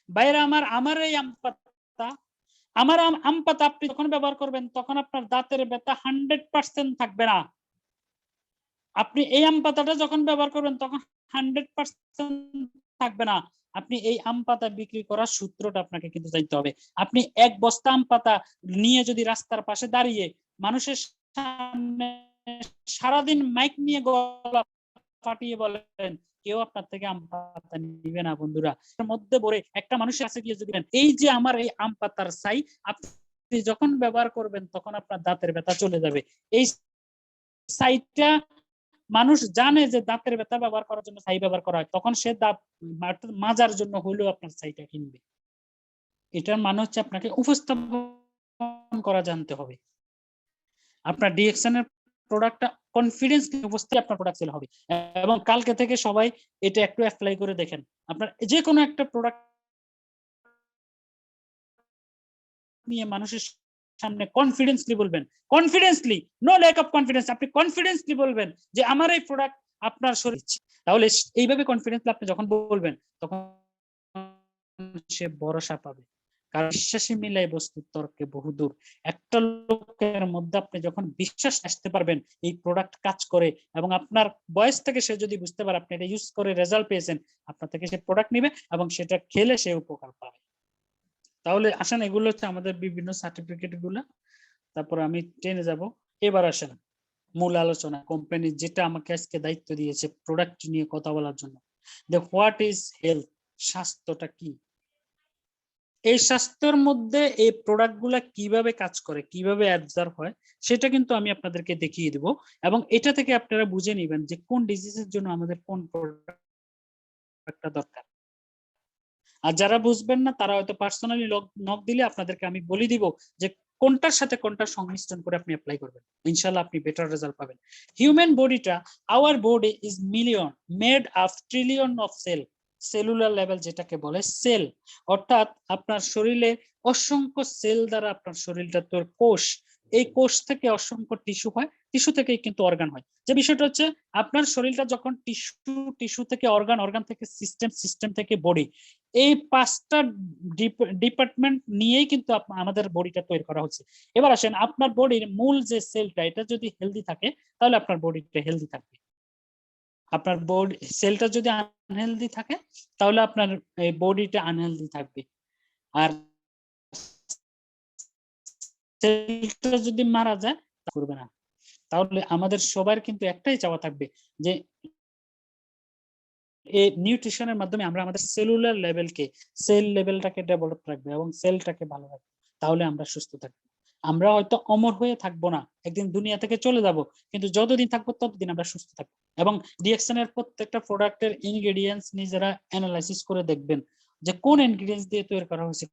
বাইরে আমার এই আম পাতা, আমার আম পাতা আপনি যখন ব্যবহার করবেন তখন আপনার দাঁতের ব্যথা 100% থাকবে না। আপনি এই আম পাতাটা যখন ব্যবহার করবেন তখন 100% থাকবে না। আপনি এই আম পাতা বিক্রি করার সূত্রটা আপনাকে কিন্তু জানতে হবে। আপনি 1 বস্তা আম পাতা নিয়ে যদি রাস্তার পাশে দাঁড়িয়ে মানুষের সামনে সারাদিন মাইক নিয়ে গলা ফাটিয়ে বলেন, কেউ আপনার থেকে আম পাতা নিবে না বন্ধুরা। এর মধ্যে পড়ে একটা মানুষের কাছে গিয়ে যদি এই যে আমার এই আম পাতার ছাই আপনি যখন ব্যবহার করবেন তখন আপনার দাঁতের ব্যথা চলে যাবে। এই ছাইটা মানুষ জানে যে দাঁতের ব্যথা ব্যবহার করার জন্য ছাই ব্যবহার করা হয়, তখন সে দাঁত মাজার জন্য হলেও আপনার ছাইটা কিনবে। এটার মানে হচ্ছে আপনাকে উপস্থাপন করা জানতে হবে। আপনার ডিএক্সএন এর প্রোডাক্টটা কনফিডেন্স উপস্থিত আপনার প্রোডাক্ট সেল হবে। এবং কালকে থেকে সবাই এটা একটু অ্যাপ্লাই করে দেখেন, আপনার যে কোনো একটা প্রোডাক্ট নিয়ে মানুষের সামনে কনফিডেন্সলি বলবেন, confidently, no lack of confidence, আপনি কনফিডেন্সলি বলবেন যে আমার এই প্রোডাক্ট আপনার শরীর। তাহলে এইভাবে কনফিডেন্সলি আপনি যখন বলবেন তখন সে ভরসা পাবে। কারণ বিশ্বাসে মিলাই বস্তু তর্কে বহুদূর। একটা লোকের মধ্যে আপনি যখন বিশ্বাস আসতে পারবেন এই প্রোডাক্ট কাজ করে, এবং আপনার বয়স থেকে সে যদি বুঝতে পারে আপনি এটা ইউজ করে রেজাল্ট পেয়েছেন, আপনার থেকে সে প্রোডাক্ট নিবে এবং সেটা খেলে সে উপকার পাবে। তাহলে আসেন এগুলো হচ্ছে আমাদের বিভিন্ন সার্টিফিকেট গুলা, তারপর আমি টেনে যাব। এবার আসেন মূল আলোচনা, কোম্পানি যেটা আমাকে আজকে দায়িত্ব দিয়েছে প্রোডাক্ট নিয়ে কথা বলার জন্য, যে হোয়াট ইজ হেলথ, স্বাস্থ্যটা কি, এই স্বাস্থ্যের মধ্যে এই প্রোডাক্ট গুলা কিভাবে কাজ করে, কিভাবে অ্যাবজর্ব হয়, সেটা কিন্তু আমি আপনাদেরকে দেখিয়ে দিব, এবং এটা থেকে আপনারা বুঝে নেবেন যে কোন ডিজিজের জন্য আমাদের কোন প্রোডাক্টটা দরকার। আর যারা বুঝবেন না তারা হয়তো পার্সোনালি নক দিলে আপনাদেরকে আমি বলে দিব যে কোনটার সাথে কোনটা সংমিশ্রণ করে আপনি অ্যাপ্লাই করবেন, ইনশাআল্লাহ আপনি বেটার রেজাল্ট পাবেন। হিউম্যান বডিটা, our body is million made of trillion of cell, cellular level যেটাকে বলে সেল, অর্থাৎ আপনার শরীরে অসংখ্য সেল দ্বারা আপনার শরীরটা তোর কোষ, এই কোষ থেকে অসংখ্য টিস্যু হয়, টিস্যু থেকেই কিন্তু অর্গান হয়। যে বিষয়টা হচ্ছে আপনার শরীরটা যখন টিস্যু থেকে অর্গান, অর্গান থেকে সিস্টেম, সিস্টেম থেকে বডি, এই 5টা ডিপার্টমেন্ট নিয়েই কিন্তু আমাদের বডিটা তৈরি করা হচ্ছে। এবার আসেন আপনার বডির মূল যে সেলটা, এটা যদি হেলদি থাকে তাহলে আপনার বডিটা হেলদি থাকবে। আপনার বডি সেলটা যদি আনহেলদি থাকে তাহলে আপনার বডিটা আনহেলদি থাকবে। আর সেলটা যদি মারা যায় করবে না। তাহলে আমাদের সবার কিন্তু একটাই চাওয়া থাকবে যে এই নিউট্রিশনের মাধ্যমে আমরা আমাদের সেলুলার লেভেলকে, সেল লেভেলটাকে ডেভেলপ রাখবো এবং সেলটাকে ভালো রাখবো, তাহলে আমরা সুস্থ থাকবো। আমরা হয়তো অমর হয়ে থাকবো না, একদিন দুনিয়া থেকে চলে যাব, কিন্তু যতদিন থাকবো ততদিন আমরা সুস্থ থাকবো। এবং ডিএক্সএনের প্রত্যেকটা প্রোডাক্টের ইনগ্রেডিয়েন্টস নিজেরা অ্যানালাইসিস করে দেখবেন যে কোন ইনগ্রেডিয়েন্টস দিয়ে তৈরি করা হয়েছে,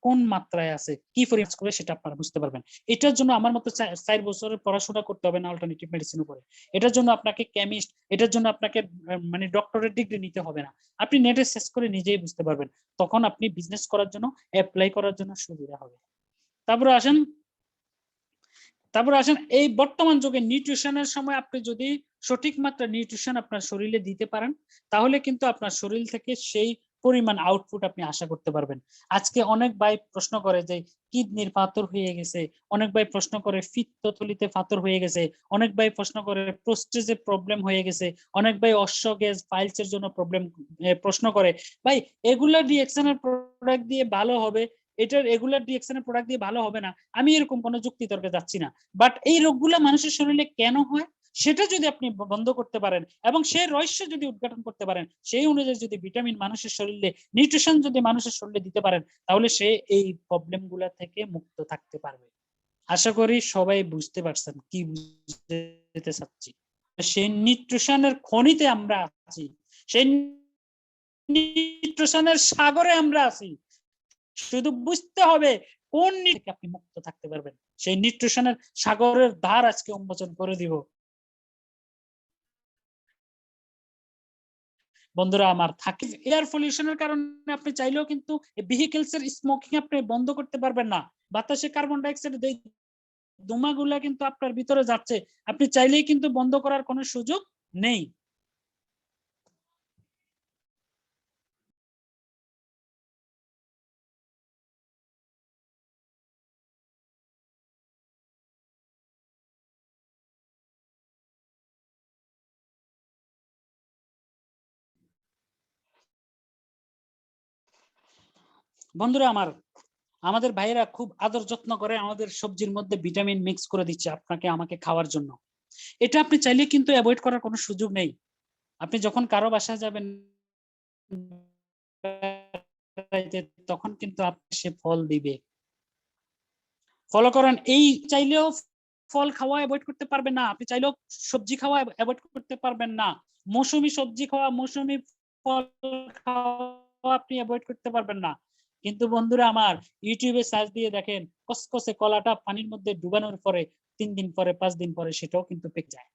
কোন মাত্রায় আছে, কি পরিমাণ করে, সেটা আপনারা বুঝতে পারবেন। এটার জন্য আমার মতো 4 বছরের পড়াশোনা করতে হবে না অল্টারনেটিভ মেডিসিন উপরে। এটার জন্য আপনাকে কেমিস্ট, এটার জন্য আপনাকে মানে ডক্টরেট ডিগ্রি নিতে হবে না, আপনি নেটে সার্চ করে নিজেই বুঝতে পারবেন। তখন আপনি বিজনেস করার জন্য, অ্যাপ্লাই করার জন্য সুবিধা হবে। তারপরে আসেন এই বর্তমান যুগে নিউট্রিশনের সময় আপনি যদি সঠিক মাত্রা নিউট্রিশন আপনার শরীরে দিতে পারেন, তাহলে কিন্তু আপনার শরীর থেকে সেই পরিমাণ আউটপুট আপনি আশা করতে পারবেন। আজকে অনেক ভাই প্রশ্ন করে যে কিডনির পাথর হয়ে গেছে, অনেক ভাই প্রশ্ন করে পিত্তথলিতে পাথর হয়ে গেছে, অনেক ভাই প্রশ্ন করে প্রোস্টেজে প্রবলেম হয়ে গেছে, অনেক ভাই অশ্ব গ্যাস ফাইলসের জন্য প্রশ্ন করে। ভাই এগুলা ডিএক্সএনের প্রোডাক্ট দিয়ে ভালো হবে, এটার রেগুলার ডিএক্সএনের প্রোডাক্ট দিয়ে ভালো হবে না, আমি এরকম কোনো যুক্তি তর্কে যাচ্ছি না। বাট এই রোগগুলা মানুষের শরীরে কেন হয় সেটা যদি আপনি বন্ধ করতে পারেন এবং সেই রহস্য যদি উদ্ঘাটন করতে পারেন, সেই অনুযায়ী যদি ভিটামিন মানুষের শরীরে, নিউট্রিশন যদি মানুষের শরীরে দিতে পারেন, তাহলে সে এই প্রবলেম গুলা থেকে মুক্ত থাকতে পারবে। আশা করি সবাই বুঝতে পারছেন কি বুঝতে চাচ্ছি। সেই নিউট্রিশনের খনিতে আমরা আছি, সেই নিউট্রিশনের সাগরে আমরা আছি, শুধু বুঝতে হবে কোন থেকে আপনি মুক্ত থাকতে পারবেন। সেই নিউট্রিশনের সাগরের ধার আজকে উন্মোচন করে দিব। বন্ধুরা আমার, থাকে এয়ার পলিউশনের কারণে আপনি চাইলেও কিন্তু ভেহিকলস এর স্মোকিং আপনি বন্ধ করতে পারবেন না। বাতাসে কার্বন ডাই অক্সাইড ধোঁয়াগুলা কিন্তু আপনার ভিতরে যাচ্ছে, আপনি চাইলেই কিন্তু বন্ধ করার কোনো সুযোগ নেই। বন্ধুরা আমার, আমাদের ভাইয়েরা খুব আদর যত্ন করে আমাদের সবজির মধ্যে ভিটামিন মিক্স করে দিচ্ছে আপনাকে আমাকে খাওয়ার জন্য। এটা আপনি চাইলে কিন্তু অ্যাভয়েড করার কোনো সুযোগ নেই। আপনি যখন কারো বাসায় যাবেন তখন কিন্তু আপনি সে ফল দিবে। ফলো করেন, এই চাইলেও ফল খাওয়া অ্যাভয়েড করতে পারবেন না, আপনি চাইলেও সবজি খাওয়া অ্যাভয়েড করতে পারবেন না, মৌসুমী সবজি খাওয়া, মৌসুমী ফল খাওয়া আপনি অ্যাভয়েড করতে পারবেন না। কিন্তু বন্ধুরা আমার, ইউটিউবে সার্চ দিয়ে দেখেন কসকসে কলাটা পানির মধ্যে ডুবানোর পরে 3 দিন পরে 5 দিন পরে সেটাও কিন্তু পেকে যায়।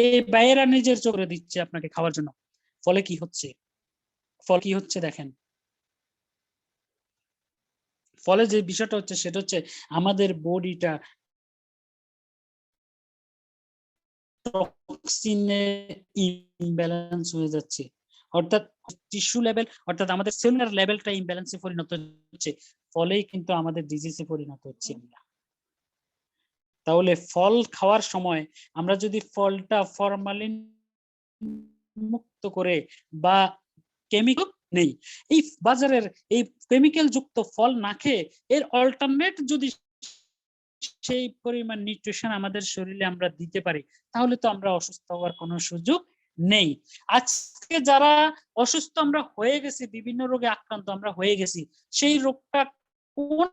এই বাইরেরা নিজের চোখে দিচ্ছে আপনাকে খাওয়ার জন্য। ফলে কি হচ্ছে দেখেন। ফলে যে বিষয়টা হচ্ছে সেটা হচ্ছে আমাদের বডিটা টক্সিনে ইমব্যালেন্স হয়ে যাচ্ছে, অর্থাৎ টিস্যু লেভেল, অর্থাৎ আমাদের সেলুলার লেভেলটা ইমব্যালেন্সে পরিণত হচ্ছে, ফলেই কিন্তু আমাদের ডিজিজে পরিণত হচ্ছে। তাহলে ফল খাওয়ার সময় আমরা যদি ফলটা ফরমালিন মুক্ত করে বা কেমিক্যাল নেই। এই বাজারের এই কেমিক্যাল যুক্ত ফল না খেয়ে এর অল্টারনেট যদি সেই পরিমাণ নিউট্রিশন আমাদের শরীরে আমরা দিতে পারি, তাহলে তো আমরা অসুস্থ হওয়ার কোনো সুযোগ নেই। আজকে যারা অসুস্থ আমরা হয়ে গেছি, বিভিন্ন রোগে আক্রান্ত আমরা হয়ে গেছি, সেই রোগটা কোন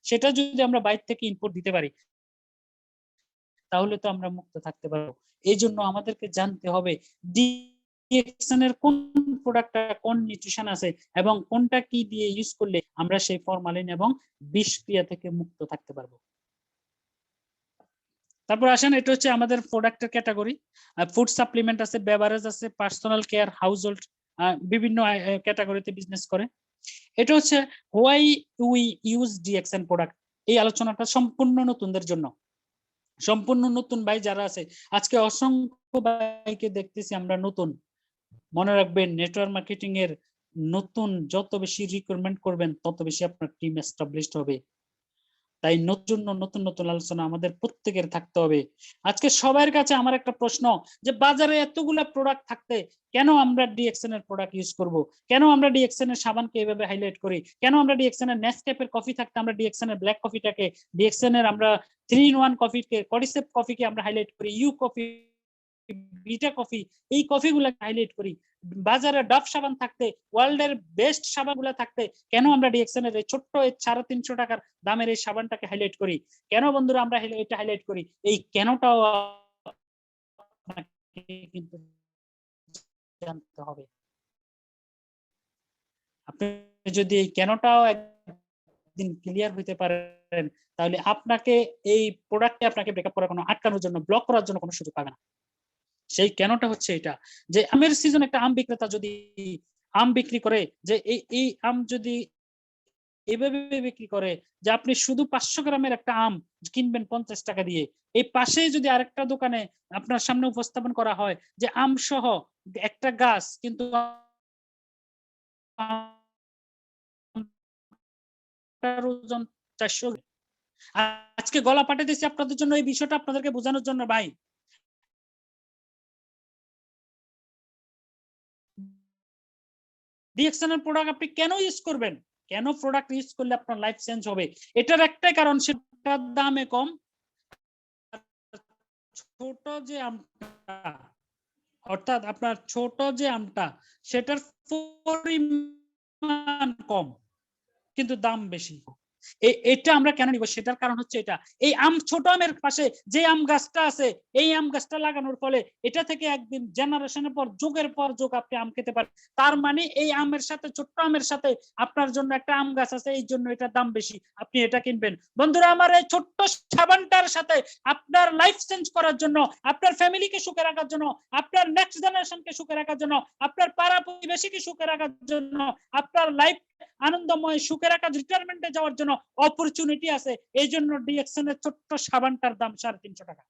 সেটা যদি আমরা বাইরে থেকে ইনপুট দিতে পারি, তাহলে তো আমরা মুক্ত থাকতে পারবো। এই জন্য আমাদেরকে জানতে হবে ডিএক্সএনের কোন প্রোডাক্টটা কোন নিউট্রিশন আছে এবং কোনটা কি দিয়ে ইউজ করলে আমরা সেই ফরমালিন এবং বিষক্রিয়া থেকে মুক্ত থাকতে পারবো। তারপর আসেন, এটা হচ্ছে আমাদের প্রোডাক্টের ক্যাটাগরি। ফুড সাপ্লিমেন্ট আছে, বেভারেজ আছে, পার্সোনাল কেয়ার, হাউস হোল্ড, বিভিন্ন ক্যাটাগরিতে বিজনেস করে। এটা হচ্ছে why we use DXN product. এই আলোচনাটা সম্পূর্ণ নতুনদের জন্য, সম্পূর্ণ নতুন ভাই যারা আছে আজকে অসংখ্য ভাইকে দেখতেছি আমরা নতুন। মনে রাখবেন, নেটওয়ার্ক মার্কেটিং এর নতুন যত বেশি রিক্রুটমেন্ট করবেন তত বেশি আপনার টিম এস্টাবলিশড হবে। তাই নতুন নতুন নতুন আলোচনা আমাদের প্রত্যেকের থাকতে হবে। আজকে সবার কাছে আমার একটা প্রশ্ন, যে বাজারে এতগুলা প্রোডাক্ট থাকতে কেন আমরা ডিএক্সএন এর প্রোডাক্ট ইউজ করব? কেন আমরা ডিএক্সএন এর সাবানকে এভাবে হাইলাইট করি? কেন আমরা ডিএক্সএন এর নেসক্যাফের কফি থাকতে আমরা ডিএক্সএন এর ব্ল্যাক কফিটাকে, ডিএক্সএন এর আমরা 3-in-1 কফিকে, কডিসেপ কফিকে আমরা হাইলাইট করি, ইউ কফি, বিটা কফি, এই কফিগুলোকে হাইলাইট করি? বাজারে ডাভ সাবান থাকতে, ওয়ার্ল্ডের বেস্ট সাবানগুলো থাকতে কেন আমরা ডিএক্সএন এর ছোট্ট 350 টাকার দামের এই সাবানটাকে হাইলাইট করি? কেন বন্ধুরা আমরা এটা হাইলাইট করি? এই কেনটাও কিন্তু জানতে হবে। আপনি যদি এই কেনটাও একদিন ক্লিয়ার হইতে পারেন, তাহলে আপনাকে এই প্রোডাক্টে আপনাকে ব্রেকআপ করার কোনো, আটকানোর জন্য, ব্লক করার জন্য কোনো সুযোগ পাবে না। সেই কেনটা হচ্ছে এটা, যে আমের সিজন একটা আম বিক্রেতা যদি আম বিক্রি করে, যে এই আম যদি এভাবে বিক্রি করে যে আপনি শুধু 500 গ্রামের একটা আম কিনবেন 50 টাকা দিয়ে, এই পাশে যদি আরেকটা দোকানে আপনার সামনে উপস্থাপন করা হয় যে আম সহ একটা গাছ কিন্তু ওজন 400। আজকে গলা পাঠিয়ে দিচ্ছি আপনাদের জন্য এই বিষয়টা আপনাদেরকে বোঝানোর জন্য ভাই। ডিএক্সএন এর প্রোডাক্ট আপনি কেন ইউজ করবেন? কেন প্রোডাক্ট ইউজ করলে আপনার লাইফ চেঞ্জ হবে? এটার একটাই কারণ, সেটার দামে কম। ছোট যে আমটা, অর্থাৎ আপনার ছোট যে আমটা, সেটার পরিমাণ কম কিন্তু দাম বেশি। এটা আমরা কেন নিব? সেটার কারণ হচ্ছে এটা, এই আম, ছোট আমের পাশে যে আম গাছটা আছে, এই আম গাছটা লাগানোর ফলে এটা থেকে একদিন জেনারেশনের পর যুগের পর যুগ আপনি আম খেতে পারেন। তার মানে এই আমের সাথে, ছোট্ট আমের সাথে আপনার জন্য একটা আম গাছ আছে, এই জন্য এটার দাম বেশি, আপনি এটা কিনবেন। বন্ধুরা আমার, এই ছোট্ট সাবানটার সাথে আপনার লাইফ চেঞ্জ করার জন্য, আপনার ফ্যামিলিকে সুখে রাখার জন্য, আপনার নেক্সট জেনারেশনকে সুখে রাখার জন্য, আপনার পাড়া প্রতিবেশীকে সুখে রাখার জন্য, আপনার লাইফ আনন্দময় সুখে রাখা, রিটায়ারমেন্টে যাওয়ার জন্য অপরচুনিটি আছে। এই জন্য ডিএক্সএন এর ছোট্ট সাবানটার দাম 350 টাকা।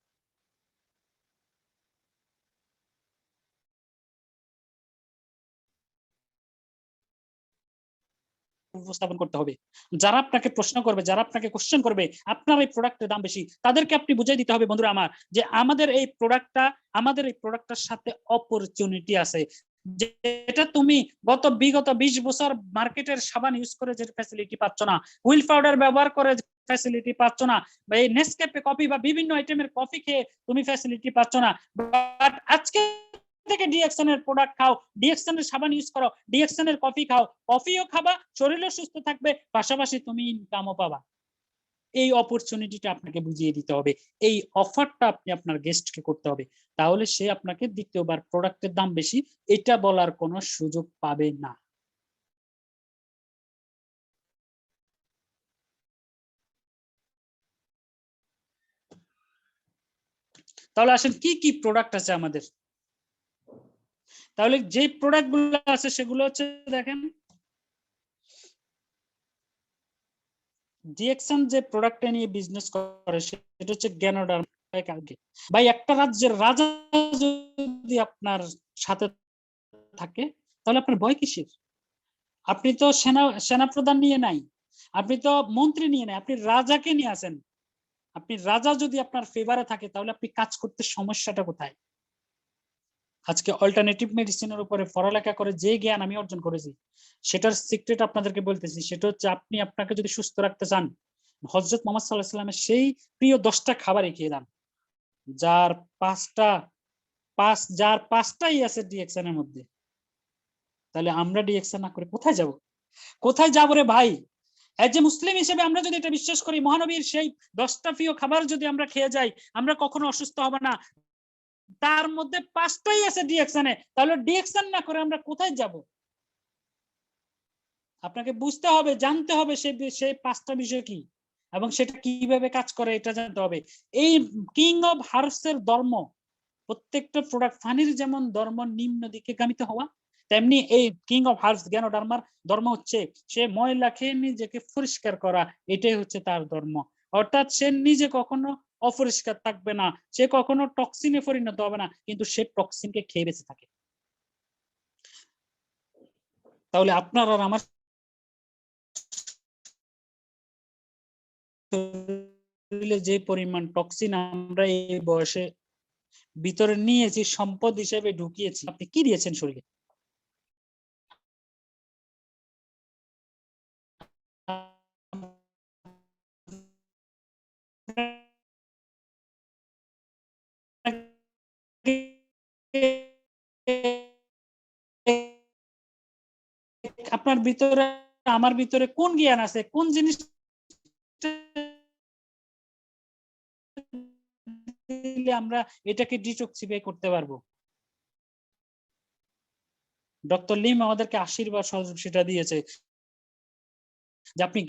উপস্থাপন করতে হবে। যারা আপনাকে প্রশ্ন করবে, যারা আপনাকে কোশ্চেন করবে আপনার এই প্রোডাক্টের দাম বেশি, তাদেরকে আপনি বুঝিয়ে দিতে হবে বন্ধুরা আমার, যে আমাদের এই প্রোডাক্টটার সাথে অপরচুনিটি আছে, যেটা তুমি বিগত 20 বছর মার্কেটের সাবান ইউজ করে যে ফ্যাসিলিটি পাচ্ছ না, হুইল পাউডার ব্যবহার করে ফ্যাসিলিটি পাচ্ছ না, বা এই নেসক্যাফে কফি বা বিভিন্ন আইটেমের কফি খেয়ে তুমি ফ্যাসিলিটি পাচ্ছ না, বাট আজকে থেকে ডিএক্সএন এর প্রোডাক্ট খাও, ডিএক্সএন এর সাবান ইউজ করো, ডিএক্সএন এর কফি খাও, কফিও খাবা, শরীরও সুস্থ থাকবে, পাশাপাশি তুমি ইনকামও পাবা। এই অপরচুনিটিটা আপনাকে বুঝিয়ে দিতে হবে, এই অফারটা আপনি আপনার গেস্টকে করতে হবে, তাহলে সে আপনাকে দ্বিতীয়বার প্রোডাক্টের দাম বেশি এটা বলার কোনো সুযোগ পাবে না। তাহলে আসেন কি কি প্রোডাক্ট আছে আমাদের। তাহলে যে প্রোডাক্ট গুলো আছে সেগুলো হচ্ছে, দেখেন ডিএক্সএন যে প্রোডাক্টটা নিয়ে বিজনেস করে সেটা হচ্ছে গ্যানোডার্ম। ভাই, একটা রাজ্যের রাজা যদি আপনার সাথে থাকে তাহলে আপনার ভয় কিসের? আপনি তো সেনাপ্রধান নিয়ে নাই, আপনি তো মন্ত্রী নিয়ে নাই, আপনি রাজাকে নিয়ে আসেন। আপনি রাজা যদি আপনার ফেভারে থাকে তাহলে আপনি কাজ করতে সমস্যাটা কোথায়? আজকে অল্টারনেটিভ মেডিসিনের উপরে পড়ালেখা করে যে জ্ঞান আমি অর্জন করেছি সেটার সিক্রেট আপনাদেরকে বলতেছি, সেটা হচ্ছে আপনি আপনাকে যদি সুস্থ রাখতে চান হযরত মুহাম্মদ সাল্লাল্লাহু আলাইহি ওয়াসাল্লামের সেই প্রিয় 10টা খাবারই খেয়ে যান, যার পাঁচটাই আছে ডিএক্সএন এর মধ্যে। তাহলে আমরা ডিএক্সএন না করে কোথায় যাব? কোথায় যাব রে ভাই? এজ এ মুসলিম হিসেবে আমরা যদি এটা বিশ্বাস করি মহানবীর সেই 10টা প্রিয় খাবার যদি আমরা খেয়ে যাই আমরা কখনো অসুস্থ হব না, তার মধ্যে 5টাই আছে ডিএক্সএনে, তাহলে ডিএক্সএন না করে আমরা কোথায় যাব? আপনাকে বুঝতে হবে, জানতে হবে সেই 5টা বিষয় কি এবং সেটা কিভাবে কাজ করে এটা জানতে হবে। এই কিং অফ হার্বস এর ধর্ম, প্রত্যেকটা প্রোডাক্ট ফানির যেমন ধর্ম নিম্ন দিকে গামিত হওয়া, তেমনি এই কিং অফ হার্বস জ্ঞানোডার্মার ধর্ম হচ্ছে সে ময়লা খেয়ে নিজেকে পরিষ্কার করা, এটাই হচ্ছে তার ধর্ম। অর্থাৎ সে নিজে কখনো অপরিষ্কার থাকবে না, সে কখনো টক্সিনে পরিণত হবে না, কিন্তু সে টক্সিনকে খেয়ে বেঁচে থাকে। তাহলে আপনার আর আমার শরীরে যে পরিমাণ টক্সিন আমরা এই বয়সে ভিতরে নিয়েছি, সম্পদ হিসেবে ঢুকিয়েছি, আপনি কি দিয়েছেন শরীরে? আপনার ভিতরে আমার ভিতরে কোন জ্ঞান আছে, কোন জিনিস আমরা এটাকে ডিটক্সিফাই করতে পারবো? ডক্টর লিম আমাদেরকে আশীর্বাদ সহযোগ সেটা দিয়েছে যে আপনি